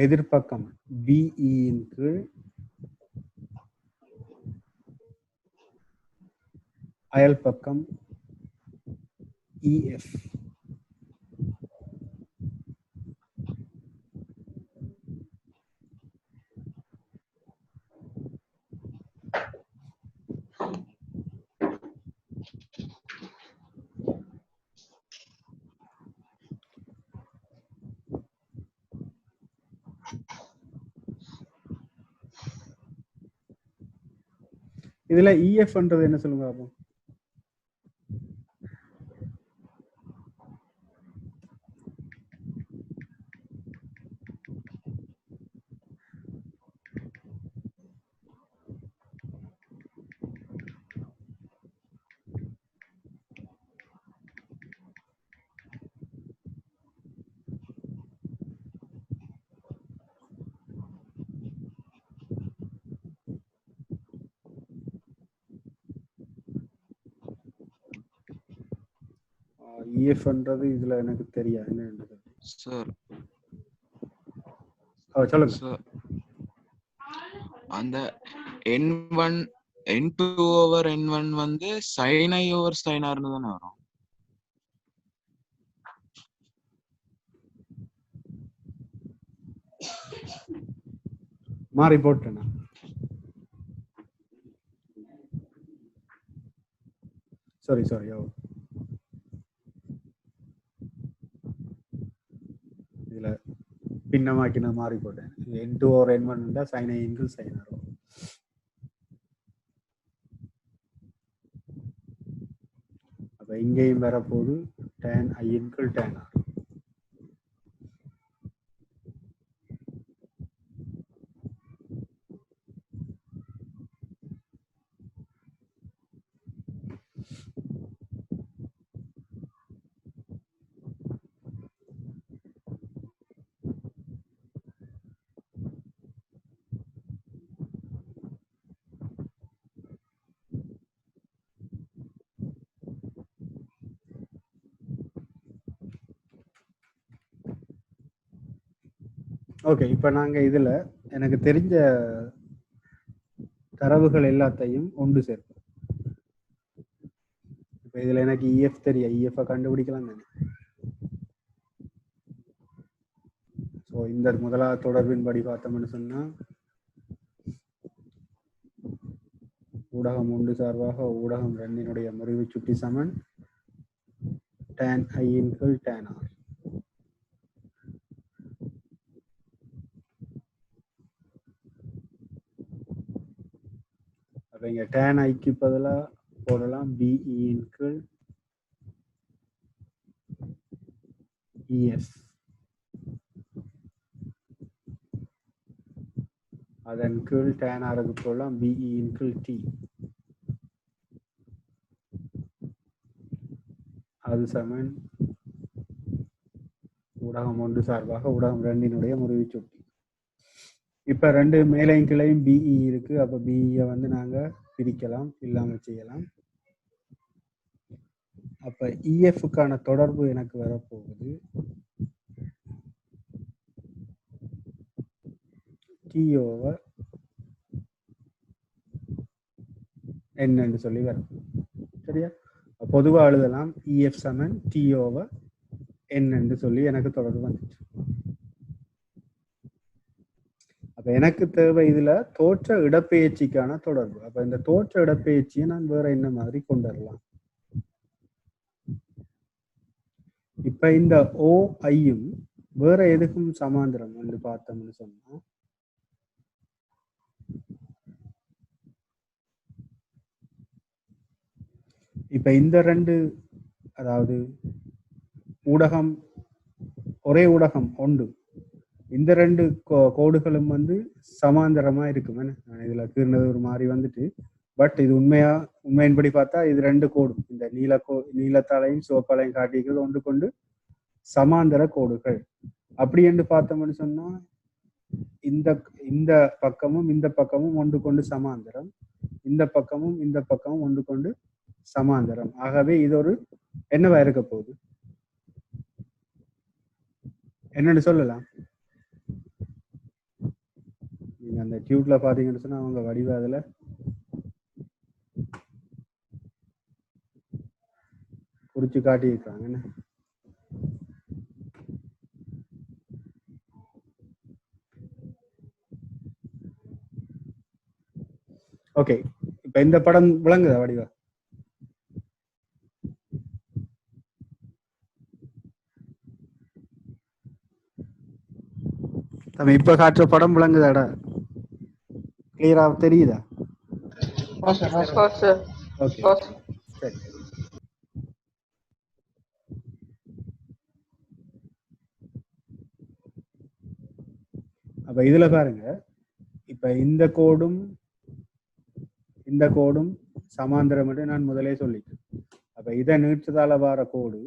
S1: எதிர்பக்கம் BE இன் கீழ் அயல் பக்கம் EF. இதுல EF என்றது என்ன சொல்லுங்க பாப்போம். EF என்றது இதுல எனக்கு தெரியாது என்னன்றது.
S2: சார்
S1: சொல்லுங்க.
S2: சார் அந்த n1 n2 ஓவர் n1 வந்து sin i over sin r னு தானே வரும்.
S1: மாறி போட்டேனா? சாரி இதுல பின்னமாக்கின மாறி போட்டேன். n2 or n1 இருந்தா sin i into sin r. அப்ப இங்கேயும் வரப்போது tan i into tan r. Okay, இப்போ நாங்கள் இதில் எனக்கு தெரிஞ்ச தரவுகள் எல்லாத்தையும் ஒன்று சேர்ப்போம். இப்போ இதில் எனக்கு இஎஃப் தெரியும், இஎஃப் கண்டுபிடிக்கலாம் தானே. ஸோ இந்த முதலாவது தொடர்பின்படி பார்த்தோம்னு சொன்னால் ஊடகம் ஒன்று சார்பாக ஊடகம் ரெண்டினுடைய முறிவு சுட்டி சமன் tan i into tan r. இங்க tan ஐக்கு பதிலா போடலாம் BE இன் கீழ் EF. அதன் கீழ் tan ஆருக்கு போடலாம் BE இன் கீழ் T. அது சமன் ஊடகம் ஒன்று சார்பாக ஊடகம் ரெண்டினுடைய முறிவு சுட்டி. இப்ப ரெண்டு மேலையும் கிளையும் BE இருக்கு. அப்ப BE வந்து நாங்க பிரிக்கலாம், இல்லாம செய்யலாம். அப்ப EF-க்கான தொடர்பு எனக்கு வரப்போகுது T/N என்று சொல்லி வரும். சரியா? பொதுவா எழுதலாம் EF சமன் T/N என்று சொல்லி எனக்கு தொடர்பு வந்துச்சு. அப்ப எனக்கு தேவை இதுல தோற்ற இடப்பெயர்ச்சிக்கான தொடர்பு. அப்ப இந்த தோற்ற இடப்பெயர்ச்சியை நான் வேற என்ன மாதிரி கொண்டு வரலாம்? இப்ப இந்த OIயும் வேற எதுக்கும் சமாந்திரம் என்று பார்த்தோம்னு சொன்னா இப்ப இந்த ரெண்டு, அதாவது ஊடகம் ஒரே ஊடகம் ஒன்று, இந்த ரெண்டு கோடுகளும் வந்து சமாந்தரமா இருக்கும். நான் இதுல கீர்னது ஒரு மாதிரி வந்துட்டு, பட் இது உண்மையின்படி பார்த்தா இது ரெண்டு கோடும் இந்த நீலத்தாலையும் சிவப்பாலையும் காட்டிக்கிறது ஒன்று கொண்டு சமாந்தர கோடுகள். அப்படி என்று பார்த்தோம்னு சொன்னா இந்த இந்த பக்கமும் இந்த பக்கமும் ஒன்று கொண்டு சமாந்தரம், இந்த பக்கமும் இந்த பக்கமும் ஒன்று கொண்டு சமாந்தரம். ஆகவே இது ஒரு என்னவா இருக்க போகுது? என்னன்னு சொல்லலாம்? நீங்க அந்த டியூப்ல பாத்தீங்கன்னு சொன்னா அவங்க வடிவ அதுல குறிச்சு காட்டியிருக்காங்க. என்ன ஓகே, இப்ப இந்த படம் விளங்குதா வடிவா? நம்ம இப்ப காட்டுற படம் விளங்குதாடா? கிளியரா தெரியுதா? ஓகே, சரி. அப்ப இதுல பாருங்க, இப்ப இந்த கோடும் இந்த கோடும் சமாந்தரம் என்று நான் முதலே சொல்லிட்டேன். அப்ப இதை நீட்டுதால வார கோடு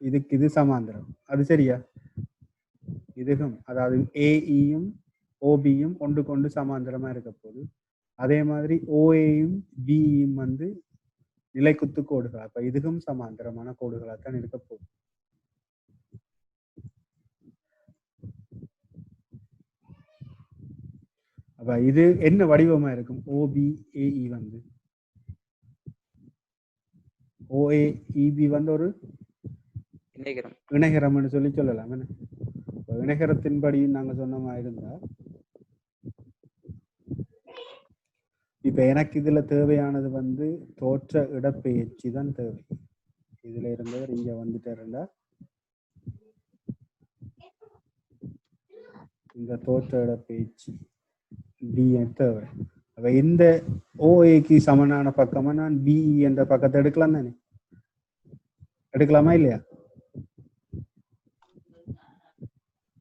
S1: இதுக்கு இது சமாந்தரம். அது சரியா? இதுக்கும், அதாவது AEயும் OBயும் ஒன்று கொண்டு சமாந்தரமா இருக்க போகுது. அதே மாதிரி OAயும் BEயும் வந்து நிலைக்குத்து கோடுகள். அப்ப இதுக்கும் சமாந்தரமான கோடுகளாக தான் இருக்க போகுது. அப்ப இது என்ன வடிவமா இருக்கும்? OBAE வந்து OAEB வந்து ஒரு இணைகரம்னு சொல்லி சொல்லலாம். இணைகரத்தின்படி நாங்க சொன்ன மாதிரி இருந்தா, இப்ப எனக்கு இதுல தேவையானது வந்து தோற்ற இடப்பெயர்ச்சி தான் தேவை. இதுல இருந்தவர் இங்க வந்துட்டு இருந்தா இந்த தோற்ற இடப்பெயர்ச்சி D தேவை. அப்ப இந்த OAக்கு சமனான பக்கமா நான் BE என்ற பக்கத்தை எடுக்கலாம் தானே? எடுக்கலாமா இல்லையா?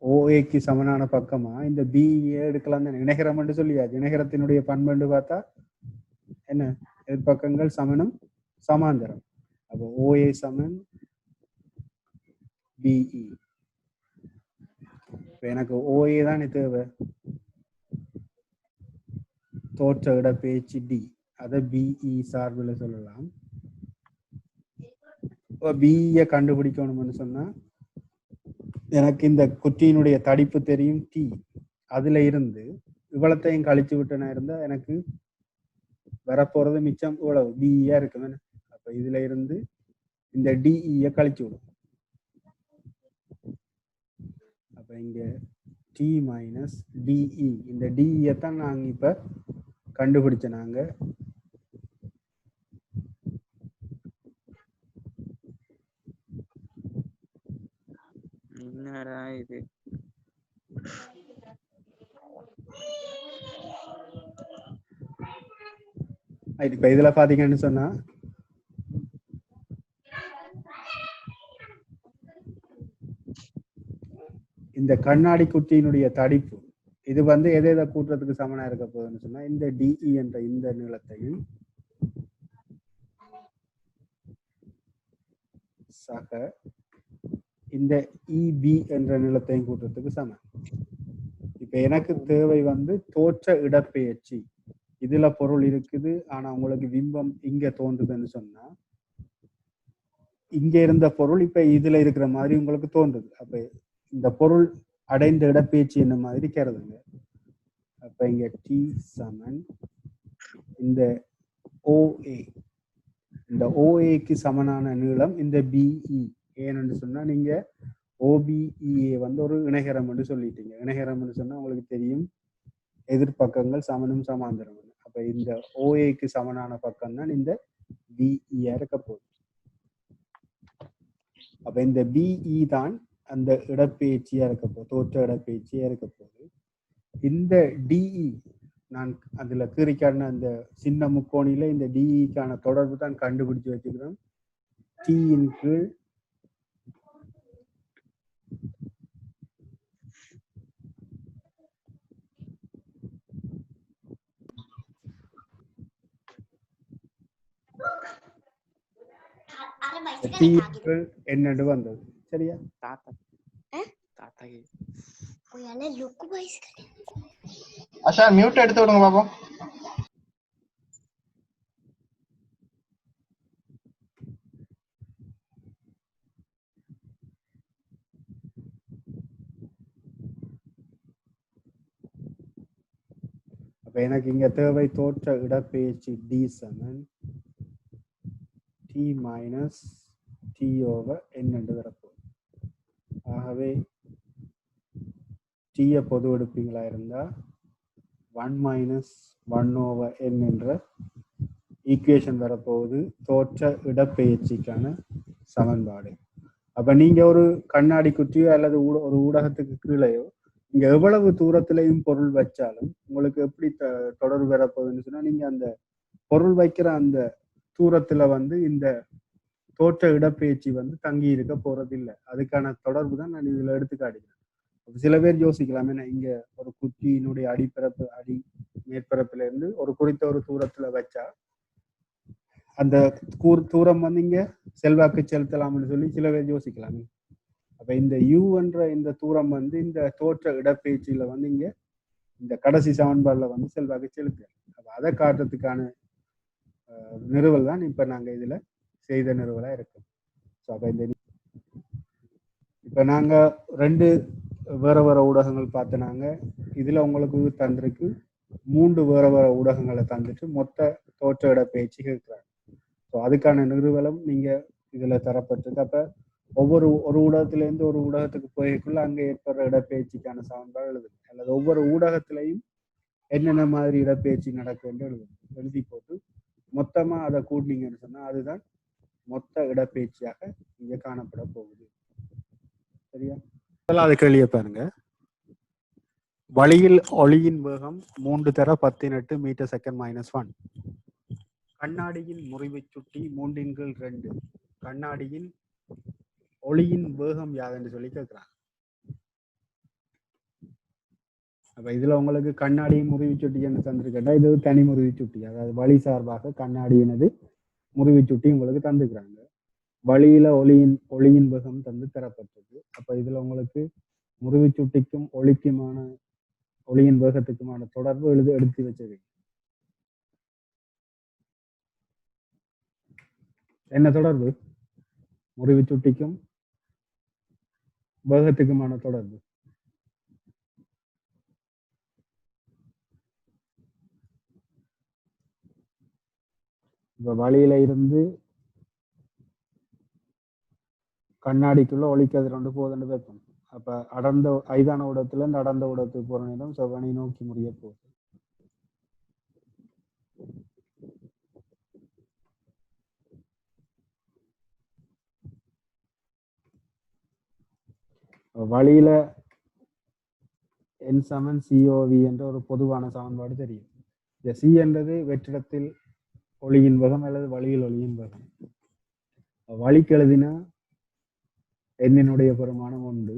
S1: OAக்கு சமனான பக்கமா இந்த BE எடுக்கலாம் தானே? இணைகரம் என்று சொல்லியாச்சு. இணைகரத்தினுடைய பண்பு பார்த்தா என்ன? எதிர்பக்கங்கள் சமனும் சமாந்தரம். அப்போ OA சமன் BE. இப்ப எனக்கு OA தான் தேவை, தோற்ற இடப்பெயர்ச்சி D. அதை BE சார்பில் சொல்லலாம். BE கண்டுபிடிக்கணும்னு சொன்னா எனக்கு இந்த குற்றியினுடைய தடிப்பு தெரியும் T. அதுல இருந்து இவ்வளத்தையும் கழிச்சு விட்டனா இருந்தா எனக்கு வரப்போறது மிச்சம் இவ்வளவு BE இருக்கு. அப்ப இதுல இருந்து இந்த DE கழிச்சு விடும். அப்ப இங்க T மைனஸ் DE, இந்த DE தான் நாங்க இப்ப கண்டுபிடிச்ச நாங்க.
S2: என்னடா இது?
S1: இப்ப இதுல பாத்தீங்கன்னு சொன்னா இந்த கண்ணாடி குச்சியினுடைய தடிப்பு இது வந்து எதை எதை கூட்டுறதுக்கு சமனா இருக்க போகுதுன்னு சொன்னா இந்த டிஇ என்ற இந்த நீளத்தையும் சக இந்த இபி என்ற நீளத்தையும் கூட்டுறதுக்கு சமம். இப்ப எனக்கு தேவை வந்து தோற்ற இடப்பெயர்ச்சி. இதுல பொருள் இருக்குது, ஆனா உங்களுக்கு பிம்பம் இங்க தோன்றுதுன்னு சொன்னா இங்க இருந்த பொருள் இப்ப இதுல இருக்கிற மாதிரி உங்களுக்கு தோன்றுது. அப்ப இந்த பொருள் அடைந்த இடப்பெயர்ச்சி என்ன மாதிரி கருதுங்க. அப்ப இங்க டி சமன் இந்த ஓஏ, இந்த ஓஏக்கு சமனான நீளம் இந்த பிஇ. ஏன்னு சொன்னா நீங்க ஓபிஇஏ வந்து ஒரு இணைகரம் என்று சொல்லிட்டீங்க. இணைகரம் என்று சொன்னா உங்களுக்கு தெரியும் எதிர்பக்கங்கள் சமனும் சமாந்தரம். அப்ப இந்த ஓஏக்கு சமனான பக்கம் தான் இந்த பிஇயா இருக்க போகுது. அப்ப இந்த பிஇ தான் அந்த இடப்பெயர்ச்சியா இருக்க போகுது, தோற்ற இடப்பெயர்ச்சியா இருக்க போகுது. இந்த டிஇ நான் அதுல கீறிக்கான அந்த சின்ன முக்கோணியில இந்த டிஇக்கான தொடர்பு தான் கண்டுபிடிச்சு வச்சுக்கிறோம். டியின் கீழ் என்னன்னு வந்தது. சரியா?
S3: அஷா மியூட் எடுத்து விடுங்க பாப்போம்.
S1: அப்ப எனக்கு இங்க தேவை தோற்ற இடப்பெயர்ச்சி டி சமன் டி மைனஸ் டி ஓவர் என் என்று வரப்போகுது. ஆகவே டீயை பொது எடுப்பீங்களா இருந்தா 1 மைனஸ் 1 ஓவர் என் என்ற ஈக்குவேஷன் வரப்போகுது தோற்ற இடப்பெயர்ச்சிக்கான சமன்பாடு. அப்ப நீங்க ஒரு கண்ணாடி குற்றியோ அல்லது ஒரு ஊடகத்துக்கு கீழேயோ இங்க எவ்வளவு தூரத்திலையும் பொருள் வச்சாலும் உங்களுக்கு எப்படி தொடர்பு வரப்போகுதுன்னு சொன்னா நீங்க அந்த பொருள் வைக்கிற அந்த தூரத்துல வந்து இந்த தோற்ற இடப்பெயர்ச்சி வந்து தங்கி இருக்க போறது இல்லை. அதுக்கான தொடர்பு தான் நான் இதுல எடுத்து காட்டுகிறேன். சில பேர் யோசிக்கலாம், ஏன்னா இங்க ஒரு குச்சியினுடைய அடிப்பரப்பு அடி மேற்பரப்புல இருந்து ஒரு குறித்த ஒரு தூரத்துல வச்சா அந்த தூரம் வந்து இங்க செல்வாக்கு செலுத்தலாம்னு சொல்லி சில பேர் யோசிக்கலாம். அப்ப இந்த யூ என்ற இந்த தூரம் வந்து இந்த தோற்ற இடப்பெயர்ச்சியில வந்து இங்க இந்த கடைசி சமன்பாடுல வந்து செல்வாக்கு செலுத்தலாம். அப்ப அதை காட்டுறதுக்கான நிறுவல் தான் இப்ப நாங்க இதுல செய்த நிறுவலா இருக்கும். அப்ப இந்த இப்ப நாங்க 2 வேற வேற ஊடகங்கள் பார்த்தனாங்க. இதுல உங்களுக்கு தந்திருக்கு 3 வேற வேற ஊடகங்களை தந்துட்டு மொத்த தோற்ற இடப்பெயர்ச்சி கேட்கிறாங்க. ஸோ அதுக்கான நிறுவலும் நீங்க இதுல தரப்பட்டிருக்கு. அப்ப ஒரு ஊடகத்துல இருந்து ஒரு ஊடகத்துக்கு போய்க்குள்ள அங்க ஏற்படுற இடப்பெயர்ச்சிக்கான சமன்பாடு எழுதுங்க, அல்லது ஒவ்வொரு ஊடகத்திலையும் என்னென்ன மாதிரி இடப்பெயர்ச்சி நடக்குன்னு எழுதுங்க. எழுதி போட்டு மொத்தமா அதை கூட்டினீங்கன்னு சொன்னா அதுதான் மொத்த இடப்பெயர்ச்சியாக இங்க காணப்பட போகுது. சரியா? அது கேள்வியை பாருங்க. வழியில் ஒளியின் வேகம் 3 தர 10 மீட்டர் செகண்ட் -1. கண்ணாடியின் முறிவு சுட்டி 3/2. கண்ணாடியின் ஒளியின் வேகம் யாதுன்னு சொல்லி கேட்கிறாங்க. அப்ப இதுல உங்களுக்கு கண்ணாடியின் முறிவு சுட்டி என்று தந்திருக்கா, இது தனி முறிவு சுட்டி, அதாவது வழி சார்பாக கண்ணாடியினது முறிவு சுட்டி உங்களுக்கு தந்துக்கிறாங்க. வழியில ஒளியின் வேகம் தந்து தரப்பட்டது. அப்ப இதுல உங்களுக்கு முறிவு சுட்டிக்கும் ஒளியின் வேகத்துக்குமான தொடர்பு எடுத்து வச்சது. என்ன தொடர்பு? முறிவு சுட்டிக்கும் வேகத்துக்குமான தொடர்பு. இப்ப வழியில இருந்து கண்ணாடிக்குள்ள ஒளிக்கதிர் ஒன்று போகுதுன்னு வைப்போம். அப்ப அடர்ந்த ஐதான ஊடகத்துல இருந்து அடர்ந்த ஊடகத்துக்கு போற நேரம் செவ்வனை நோக்கி முடிய போகுது. வழியில N சமன் COV என்ற ஒரு பொதுவான சமன்பாடு தெரியும். இந்த சி என்றது வெற்றிடத்தில் ஒளியின் வேகம் அல்லது வழியில் ஒளியின் வேகம். வழிக்கு எழுதினா எண்ணினுடைய பெருமானம் 1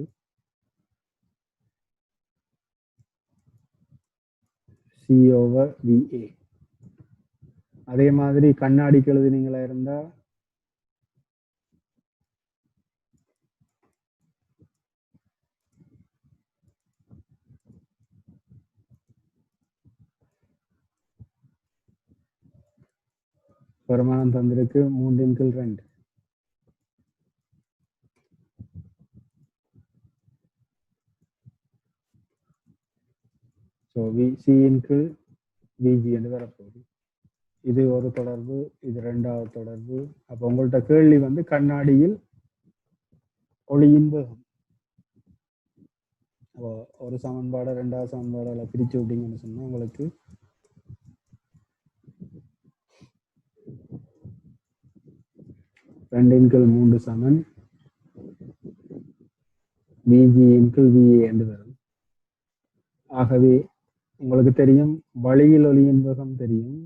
S1: C/VA. அதே மாதிரி கண்ணாடிக்கு எழுதினீங்களா இருந்தா பெருமானம் தந்திருக்கு 3/2. ஸோ C/VG என்று வரப்போகுது. இது ஒரு தொடர்பு, இது 2வது தொடர்பு. அப்போ உங்கள்ட்ட கேள்வி வந்து கண்ணாடியில் ஒளியின் வேகம். அப்போ ஒரு சமன்பாடை 2வது சமன்பாடுகளை பிரிச்சு விட்டீங்கன்னு சொன்னா உங்களுக்கு 2/3 சமன் VG/VA என்று வரும். ஆகவே உங்களுக்கு தெரியும் வழியில் ஒளியின் வேகம் தெரியும்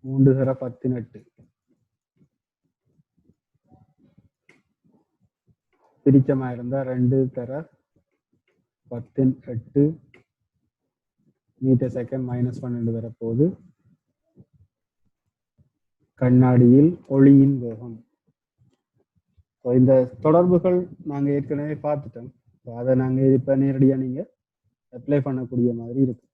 S1: 3/18. பிரிச்சமா இருந்தா 2/18 மீட்டர் செகண்ட் -12 வரப்போகுது. கண்ணாடியில் ஒளியின் வேகம். இந்த தொடர்புகள் நாங்க ஏற்கனவே பார்த்துட்டோம். அதை நாங்க இப்ப நேரடியா நீங்க அப்ளை பண்ணக்கூடிய மாதிரி இருக்கு.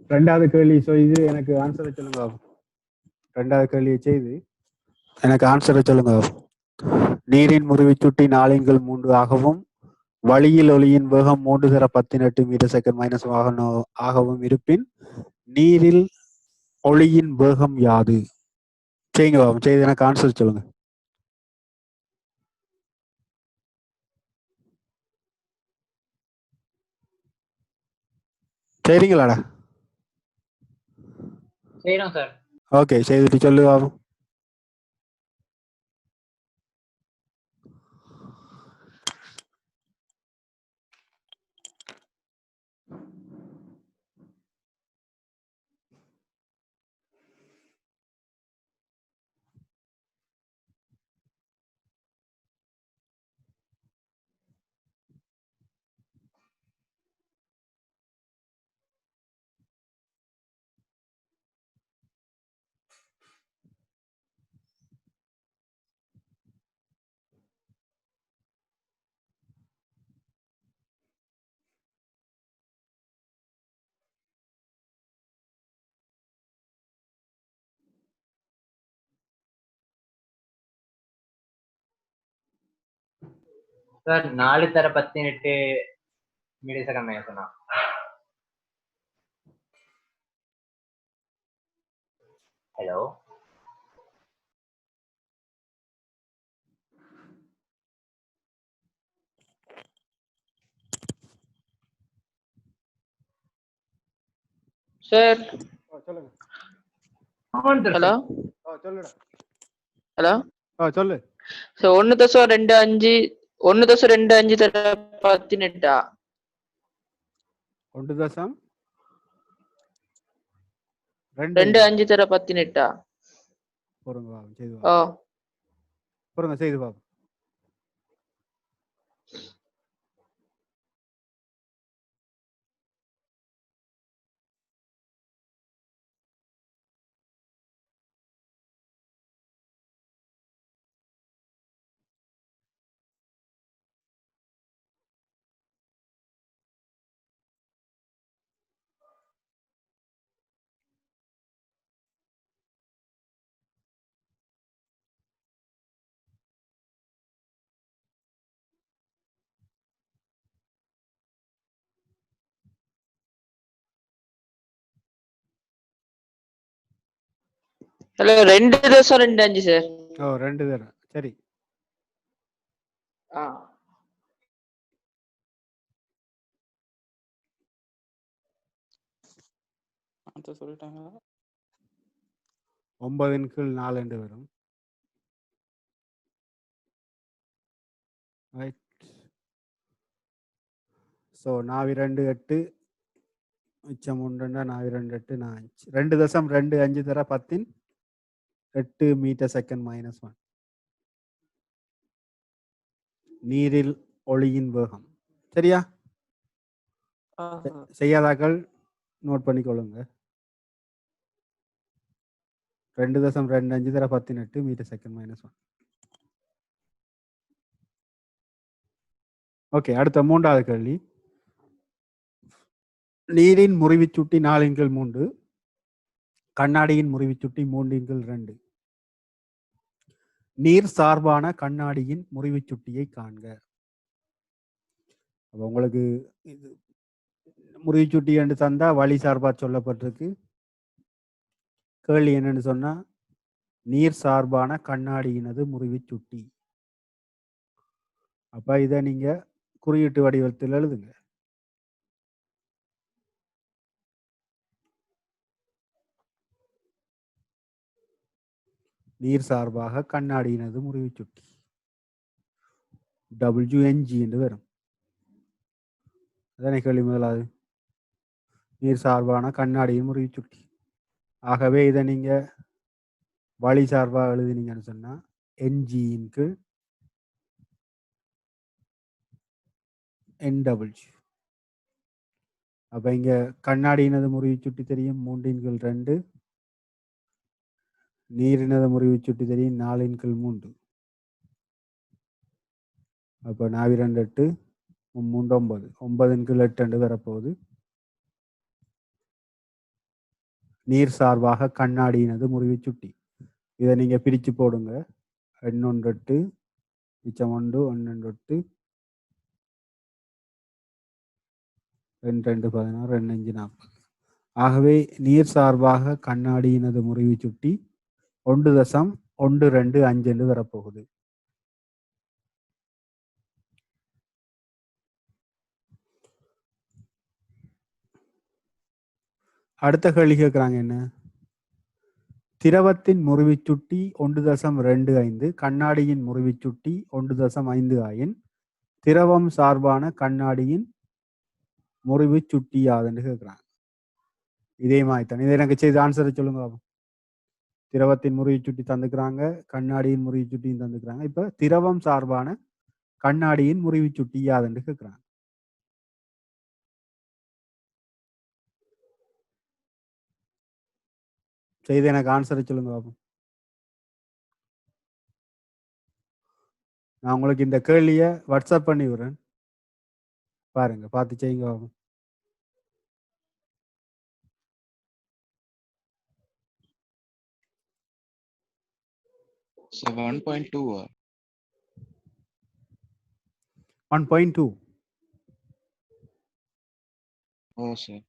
S1: ரெண்டாவது கேள்வி. ஸோ இது எனக்கு ஆன்சரை சொல்லுங்க. ரெண்டாவது கேள்வியை செய்து எனக்கு ஆன்சரை சொல்லுங்க. நீரின் முறிவுச்சுட்டி 4/3 ஆகவும் வழியில் ஒளியின் வேகம் 3/18 மீட்டர் செகண்ட் -1 ஆகவும் இருப்பின் நீரில் ஒளியின் வேகம் யாது? செய்யுங்க பாபு, செய்து எனக்கு ஆன்சர் சொல்லுங்க. சரிங்களாடா?
S4: செய்யறோம் சார்.
S1: ஓகே, செய்துட்டு சொல்லு Babu.
S4: Sir 4/18 metre second -1. Hello
S5: sir.
S1: சொல்லுங்க.
S5: ஹலோ
S1: சொல்லுடா.
S5: ஹலோ
S1: சொல்லு.
S5: 1.25 1.25 தர 18. 1.25 தர 18.
S1: பொறுங்க பாபு, செய்து
S5: ஓ
S1: பாபு. பொறுங்க, செய்து பாபு.
S5: Hello 2.25 sir.
S1: 2 தர. சரி.
S2: அடுத்து சொல்லிட்டாங்களா?
S1: 9 கீழ் 4 என்று வரும். ரைட். ஸோ 4 2 8 மிச்சம் 3 4 2 8 4 2.25 தர 10 8 மீட்டர் செகண்ட் -1. நீரில் ஒளியின் வேகம். சரியா? செய்யாதாக்கள் நோட் பண்ணிக்கொள்ளுங்க. 2.25 தர 10 8 மீட்டர் செகண்ட் -1. ஓகே, அடுத்த 3வது கேள்வி. நீரின் முறிவுச்சுட்டி 4/3, கண்ணாடியின் முறிவுச்சுட்டி 3/2. நீர் சார்பான கண்ணாடியின் முறிவுச்சுட்டியை காண்க. அப்ப உங்களுக்கு இது முறிவுச்சுட்டி என்று தந்தா வழி சார்பா சொல்லப்பட்டிருக்கு. கேள்வி என்னன்னு சொன்னா நீர் சார்பான கண்ணாடியினது முறிவுச்சுட்டி. அப்ப இதை நீங்க குறியீட்டு வடிவத்தில் எழுதுங்க. நீர் சார்பாக கண்ணாடியினது முறிவுச்சுட்டி WNG என்று வரும். அதனை கேள்வி முதலாவது நீர் சார்பான கண்ணாடியின் முறிவுச்சுட்டி. ஆகவே இதை நீங்க வழி சார்பாக எழுதினீங்கன்னு சொன்னா NGயின் கீழ் NW. அப்ப இங்க கண்ணாடியினது முறிவுச்சுட்டி தெரியும் 3/2, நீரினது முறிவுச்சுட்டி தெரியும் 4/3. அப்ப 4 2 8 3 9 9/8 என்று வரப்போகுது. நீர் சார்பாக கண்ணாடியினது முறிவுச்சுட்டி. இதை நீங்க பிரிச்சு போடுங்க. 1 1 8 மிச்சம் 1 1 8 2 2 16 2 5 40. ஆகவே நீர் சார்பாக கண்ணாடியினது முறிவுச்சுட்டி 1.125 என்று வரப்போகுது. அடுத்த கேள்வி கேட்கிறாங்க என்ன? திரவத்தின் முறிவுச்சுட்டி 1.25, கண்ணாடியின் முறிவுச்சுட்டி 1.5 ஆயின் திரவம் சார்பான கண்ணாடியின் முறிவுச்சுட்டி யாதுன்னு கேட்கிறாங்க. இதே மாதிரி தான். இதை எனக்கு செய்து ஆன்சரை சொல்லுங்க. திரவத்தின் முறிவுச்சுட்டி தந்துக்கிறாங்க, கண்ணாடியின் முறிவுச்சுட்டியும் தந்துக்கிறாங்க. இப்ப திரவம் சார்பான கண்ணாடியின் முறிவுச்சுட்டி யாதுன்னு கேட்கிறாங்க. செய்து எனக்கு ஆன்சரை சொல்லுங்க பாப்போம். நான் உங்களுக்கு இந்த கேள்வியை வாட்ஸ்அப் பண்ணி விடுறேன், பாருங்க, பார்த்து செய்யுங்க பாப்போம்.
S2: So 1.2.
S1: 1.2.
S2: Oh, sir.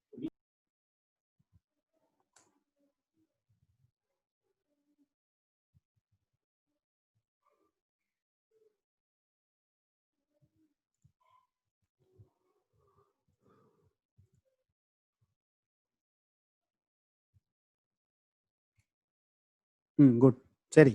S1: குட். சரி,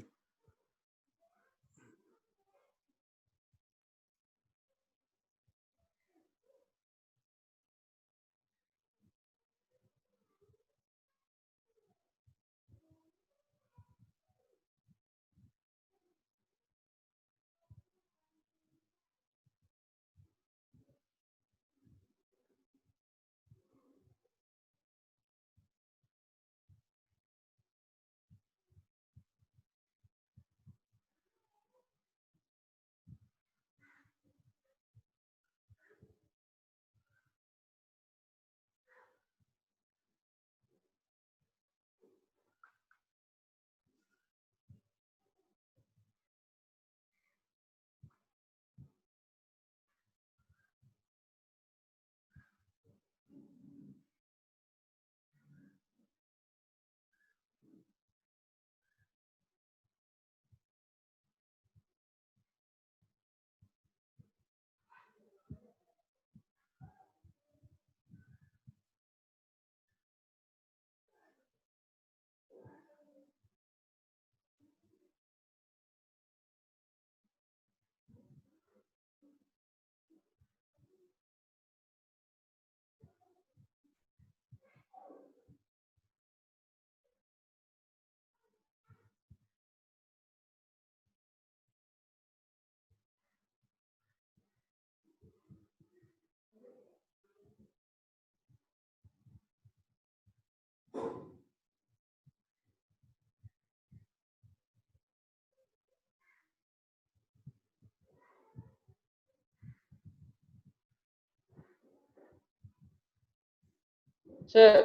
S5: சார்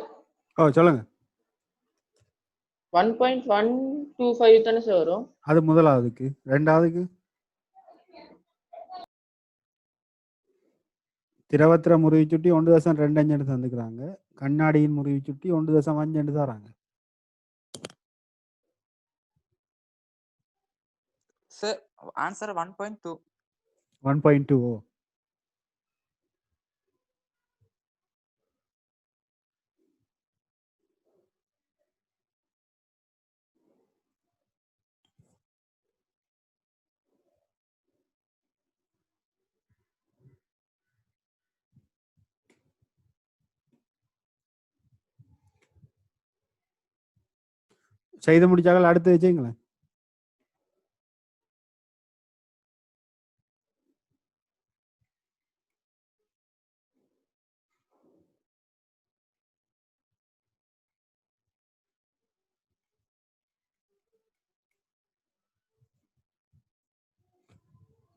S1: ஓ சொல்லுங்க.
S5: 1.125 தானே சார் வரும்?
S1: அது முதலாவதுக்கு. ரெண்டாவதுக்கு திரவத்திர முறிவு சுட்டி 1.25 எடுத்து தந்துக்கிறாங்க. கண்ணாடியின் முறிவு சுட்டி 1.5 எடுத்து தராங்க.
S6: Sir answer 1.2.
S1: 1.2. செய்து முடிச்சாக்கள் அடுத்து வச்சுங்களேன்.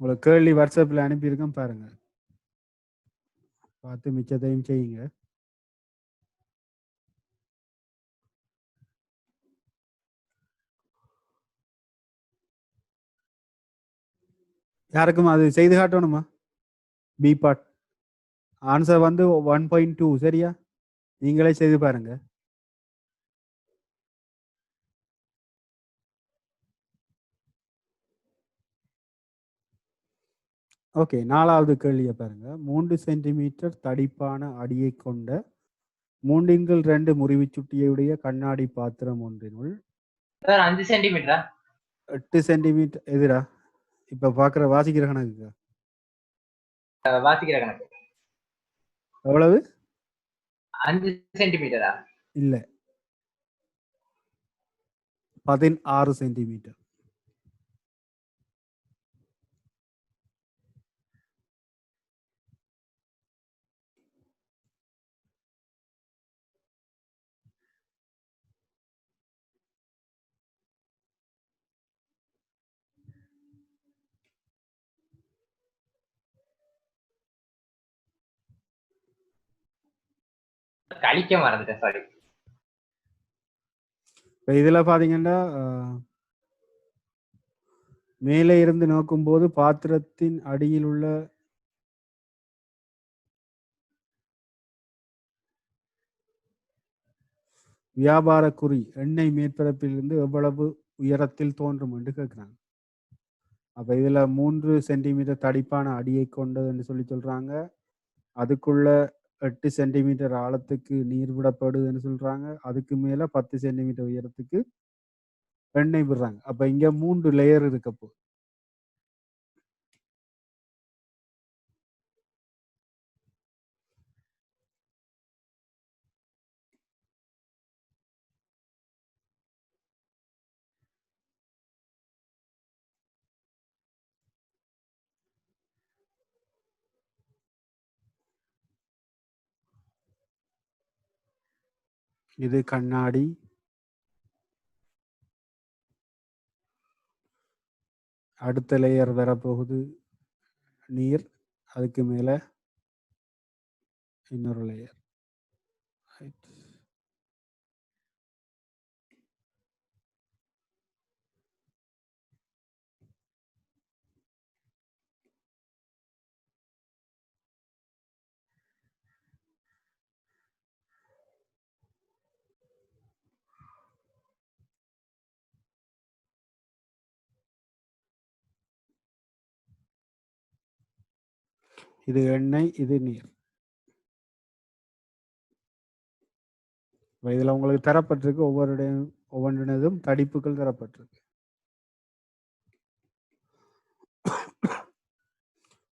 S1: உங்களுக்கு கேள்வி வாட்ஸ்அப்பில் அனுப்பியிருக்கேன் பாருங்க, பார்த்து மிச்சத்தையும் செய்யுங்க. யாருக்கும் அது செய்து காட்டணுமா? பி பார்ட் ஆன்சர் வந்து 1.2. சரியா? நீங்களே செய்து பாருங்க. ஓகே, 4வது கேள்வியை பாருங்க. 3 சென்டிமீட்டர் தடிப்பான அடியை கொண்ட 3/2 முறிவு சுட்டியுடைய கண்ணாடி பாத்திரம் ஒன்றினுள்
S4: சார் 5 சென்டிமீட்டரா?
S1: 8 சென்டிமீட்டர் எதிரா இப்ப பாக்குற வாசிக்கிற கணக்கு
S4: வாசிக்கிற கணக்கு
S1: எவ்வளவு?
S4: 5 சென்டிமீட்டரா?
S1: இல்ல, 16 சென்டிமீட்டர்.
S4: கழிக்க மறந்துட்டேன், சாரி.
S1: இப்ப இதுல பாத்தீங்கன்னா மேலே இருந்து நோக்கும்போது பாத்திரத்தின் அடியில் உள்ள வியாபார குறி எண்ணெய் மேற்பரப்பிலிருந்து எவ்வளவு உயரத்தில் தோன்றும் என்று கேட்கிறாங்க. அப்ப இதுல 3 சென்டிமீட்டர் தடிப்பான அடியை கொண்டது என்று சொல்றாங்க. அதுக்குள்ள 8 சென்டிமீட்டர் ஆழத்துக்கு நீர் விடப்படுதுன்னு சொல்றாங்க. அதுக்கு மேல 10 சென்டிமீட்டர் உயரத்துக்கு எண்ணெய் விடுறாங்க. அப்ப இங்க 3 லேயர் இருக்க போகுது. இது கண்ணாடி, அடுத்த லேயர் வரப்போகுது நீர், அதுக்கு மேல இன்னொரு லேயர். இது எண்ணெய், இது நீர். இதுல உங்களுக்கு தரப்பட்டிருக்கு ஒவ்வொன்றினதும் தடிப்புகள் தரப்பட்டிருக்கு.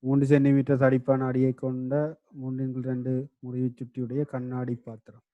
S1: 3 சென்டிமீட்டர் தடிப்பான அடியை கொண்ட 3/2 முறிவு சுட்டியுடைய கண்ணாடி பாத்திரம்.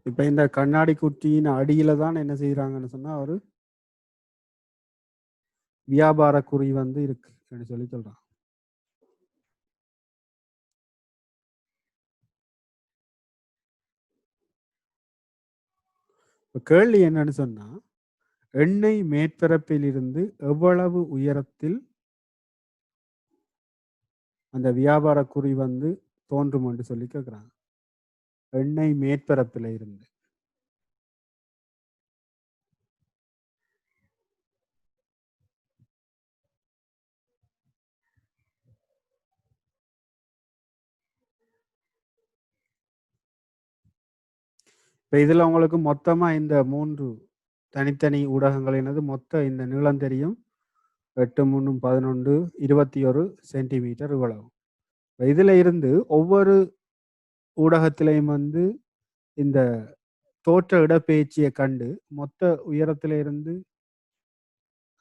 S1: இப்ப இந்த கண்ணாடி குட்டியின் அடியில தான் என்ன செய்யறாங்கன்னு சொன்னா ஒரு வியாபார குறி வந்து இருக்கு சொல்லி சொல்றான். கேள்வி என்னன்னு சொன்னா எண்ணெய் மேற்பரப்பில் இருந்து எவ்வளவு உயரத்தில் அந்த வியாபார குறி வந்து தோன்றும் என்று சொல்லி கேட்கிறாங்க. எண்ணெய் மேற்பரப்பில் இருந்து இப்போ இதில் உங்களுக்கு மொத்தமாக இந்த 3 தனித்தனி ஊடகங்கள் என்னது மொத்த இந்த நீளம் தெரியும் 8 3 11 21 சென்டிமீட்டர் இவ்வளவு. இதில் இருந்து ஒவ்வொரு ஊடகத்திலையும் வந்து இந்த தோற்ற இடப்பெயர்ச்சியை கண்டு மொத்த உயரத்தில இருந்து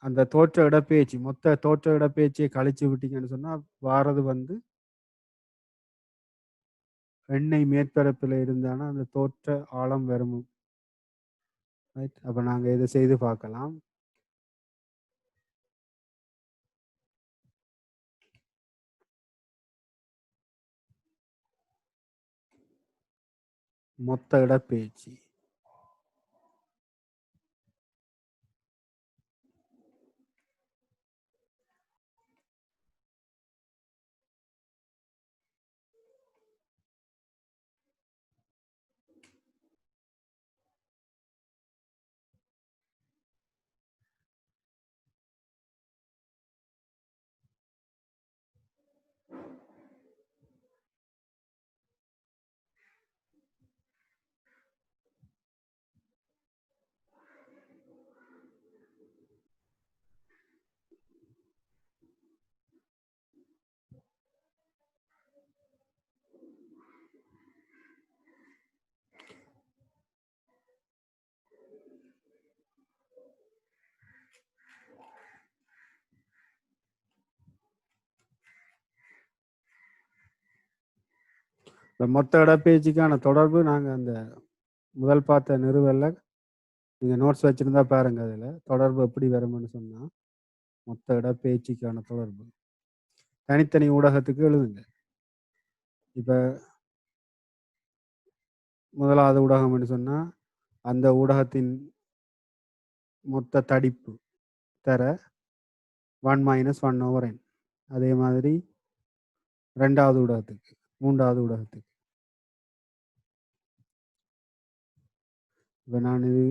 S1: அந்த தோற்ற இடப்பெயர்ச்சி மொத்த தோற்ற இடப்பெயர்ச்சியை கழிச்சு விட்டீங்கன்னு சொன்னால் வாரது வந்து எண்ணெய் மேற்பரப்பில் இருந்தானா அந்த தோற்ற ஆழம் வரும். ரைட், அப்போ நாங்கள் இதை செய்து பார்க்கலாம். மொத்த இடப்பெயர்ச்சி இந்த மொத்த இடப்பெயர்ச்சிக்கான தொடர்பு நாங்கள் அந்த முதல் பார்த்த நிறுவல நீங்கள் நோட்ஸ் வச்சுருந்தா பாருங்க. அதில் தொடர்பு எப்படி வரும்னு சொன்னால் மொத்த இடப்பெயர்ச்சிக்கான தொடர்பு தனித்தனி ஊடகத்துக்கு எழுதுங்க. இப்போ முதலாவது ஊடகம்னு சொன்னால் அந்த ஊடகத்தின் மொத்த தடிப்பு தர 1 - 1/n. அதே மாதிரி ரெண்டாவது ஊடகத்துக்கு மூன்றாவது ஊடகத்துக்கு இப்போ நான் இது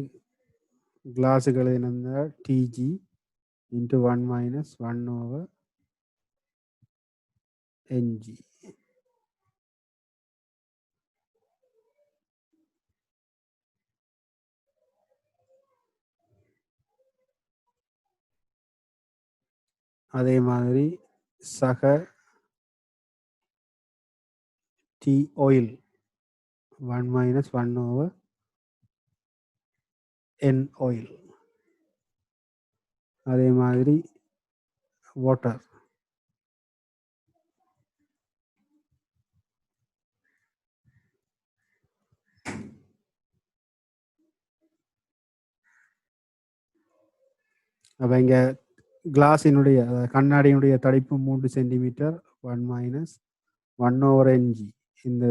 S1: கிளாஸுகள் என்னென்ன டிஜி இன்ட்டு 1 - 1/ng. அதே மாதிரி சக டி ஆயில் 1 - 1/n ஆயில். அதே மாதிரி வாட்டர் அப்போ இங்கே கிளாஸினுடைய கண்ணாடியினுடைய தடிப்பு 3 சென்டிமீட்டர் 1 - 1/ng. இந்த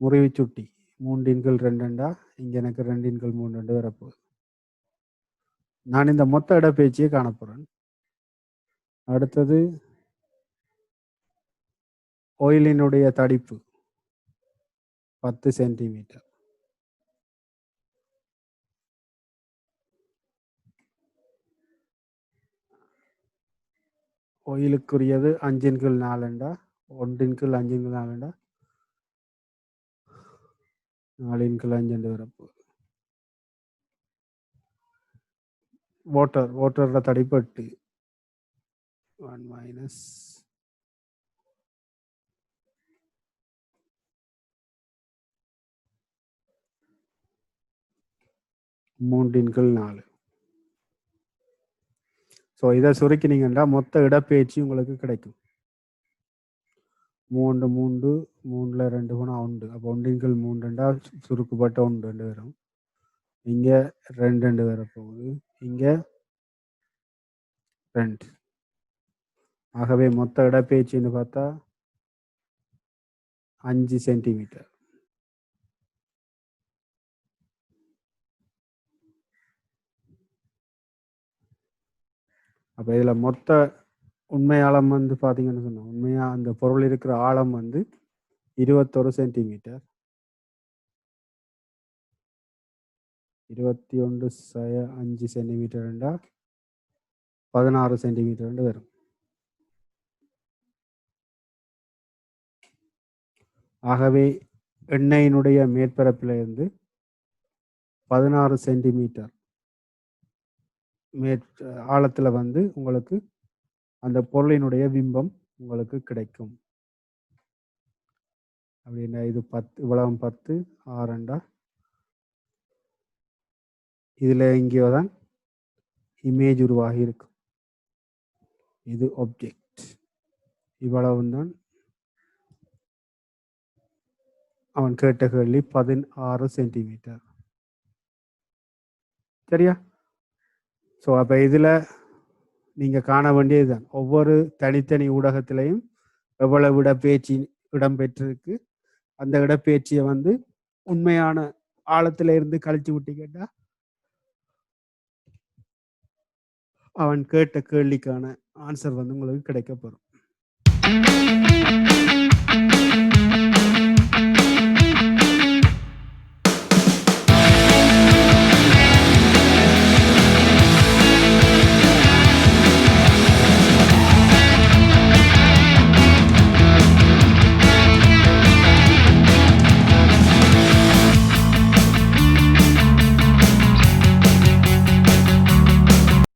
S1: முறிவு சுட்டி 3/2 இங்கே எனக்கு 2/3 வரப்போகுது. நான் இந்த மொத்த இடப்பெயர்ச்சியை காணப்போறேன். அடுத்தது ஆயிலினுடைய தடிப்பு 10 சென்டிமீட்டர். ஆயிலுக்குரியது 5/4 1/5/4 4/5 வரப்போகுது. வாட்டரோட தடிப்பு 8 1 - 3/4. ஸோ இதை சுருக்கினீங்கன்னா மொத்த இடப்பெயர்ச்சி உங்களுக்கு கிடைக்கும். மூன்று மூன்று மூணுல 2 போனால் 1. அப்போ 1 3 சுருக்குப்பட்ட 1 வரும். இங்கே 2 வரப்போகுது. இங்கே 2. ஆகவே மொத்த இடப்பெயர்ச்சின்னு பார்த்தா 5 சென்டிமீட்டர். அப்போ இதில் மொத்த உண்மை ஆழம் வந்து பார்த்தீங்கன்னு சொன்னோம். உண்மையாக அந்த பொருள் இருக்கிற ஆழம் வந்து 21 சென்டிமீட்டர். 21/5 சென்டிமீட்டர் 16 சென்டிமீட்டர் வரும். ஆகவே எண்ணெயினுடைய மேற்பரப்பில் இருந்து 16 சென்டிமீட்டர் ஆழத்தில் வந்து உங்களுக்கு அந்த பொருளினுடைய பிம்பம் உங்களுக்கு கிடைக்கும். அப்படின்னா இது 10 இவ்வளவு 10 6 இதில் எங்கேயோ தான் இமேஜ் உருவாகி இருக்கும். இது ஆப்ஜெக்ட். இவ்வளவு தான் அவன் கேட்ட கேள்வி 16 சென்டிமீட்டர். சரியா? ஸோ அப்போ இதில் நீங்கள் காண வேண்டியதுதான் ஒவ்வொரு தனித்தனி ஊடகத்திலையும் எவ்வளவு இடப்பெயர்ச்சி இடம்பெற்றிருக்கு. அந்த இடப்பெயர்ச்சியை வந்து உண்மையான ஆழத்துல இருந்து கழிச்சு விட்டு கேட்டா அவன் கேட்ட கேள்விக்கான ஆன்சர் வந்து உங்களுக்கு கிடைக்க போறோம்.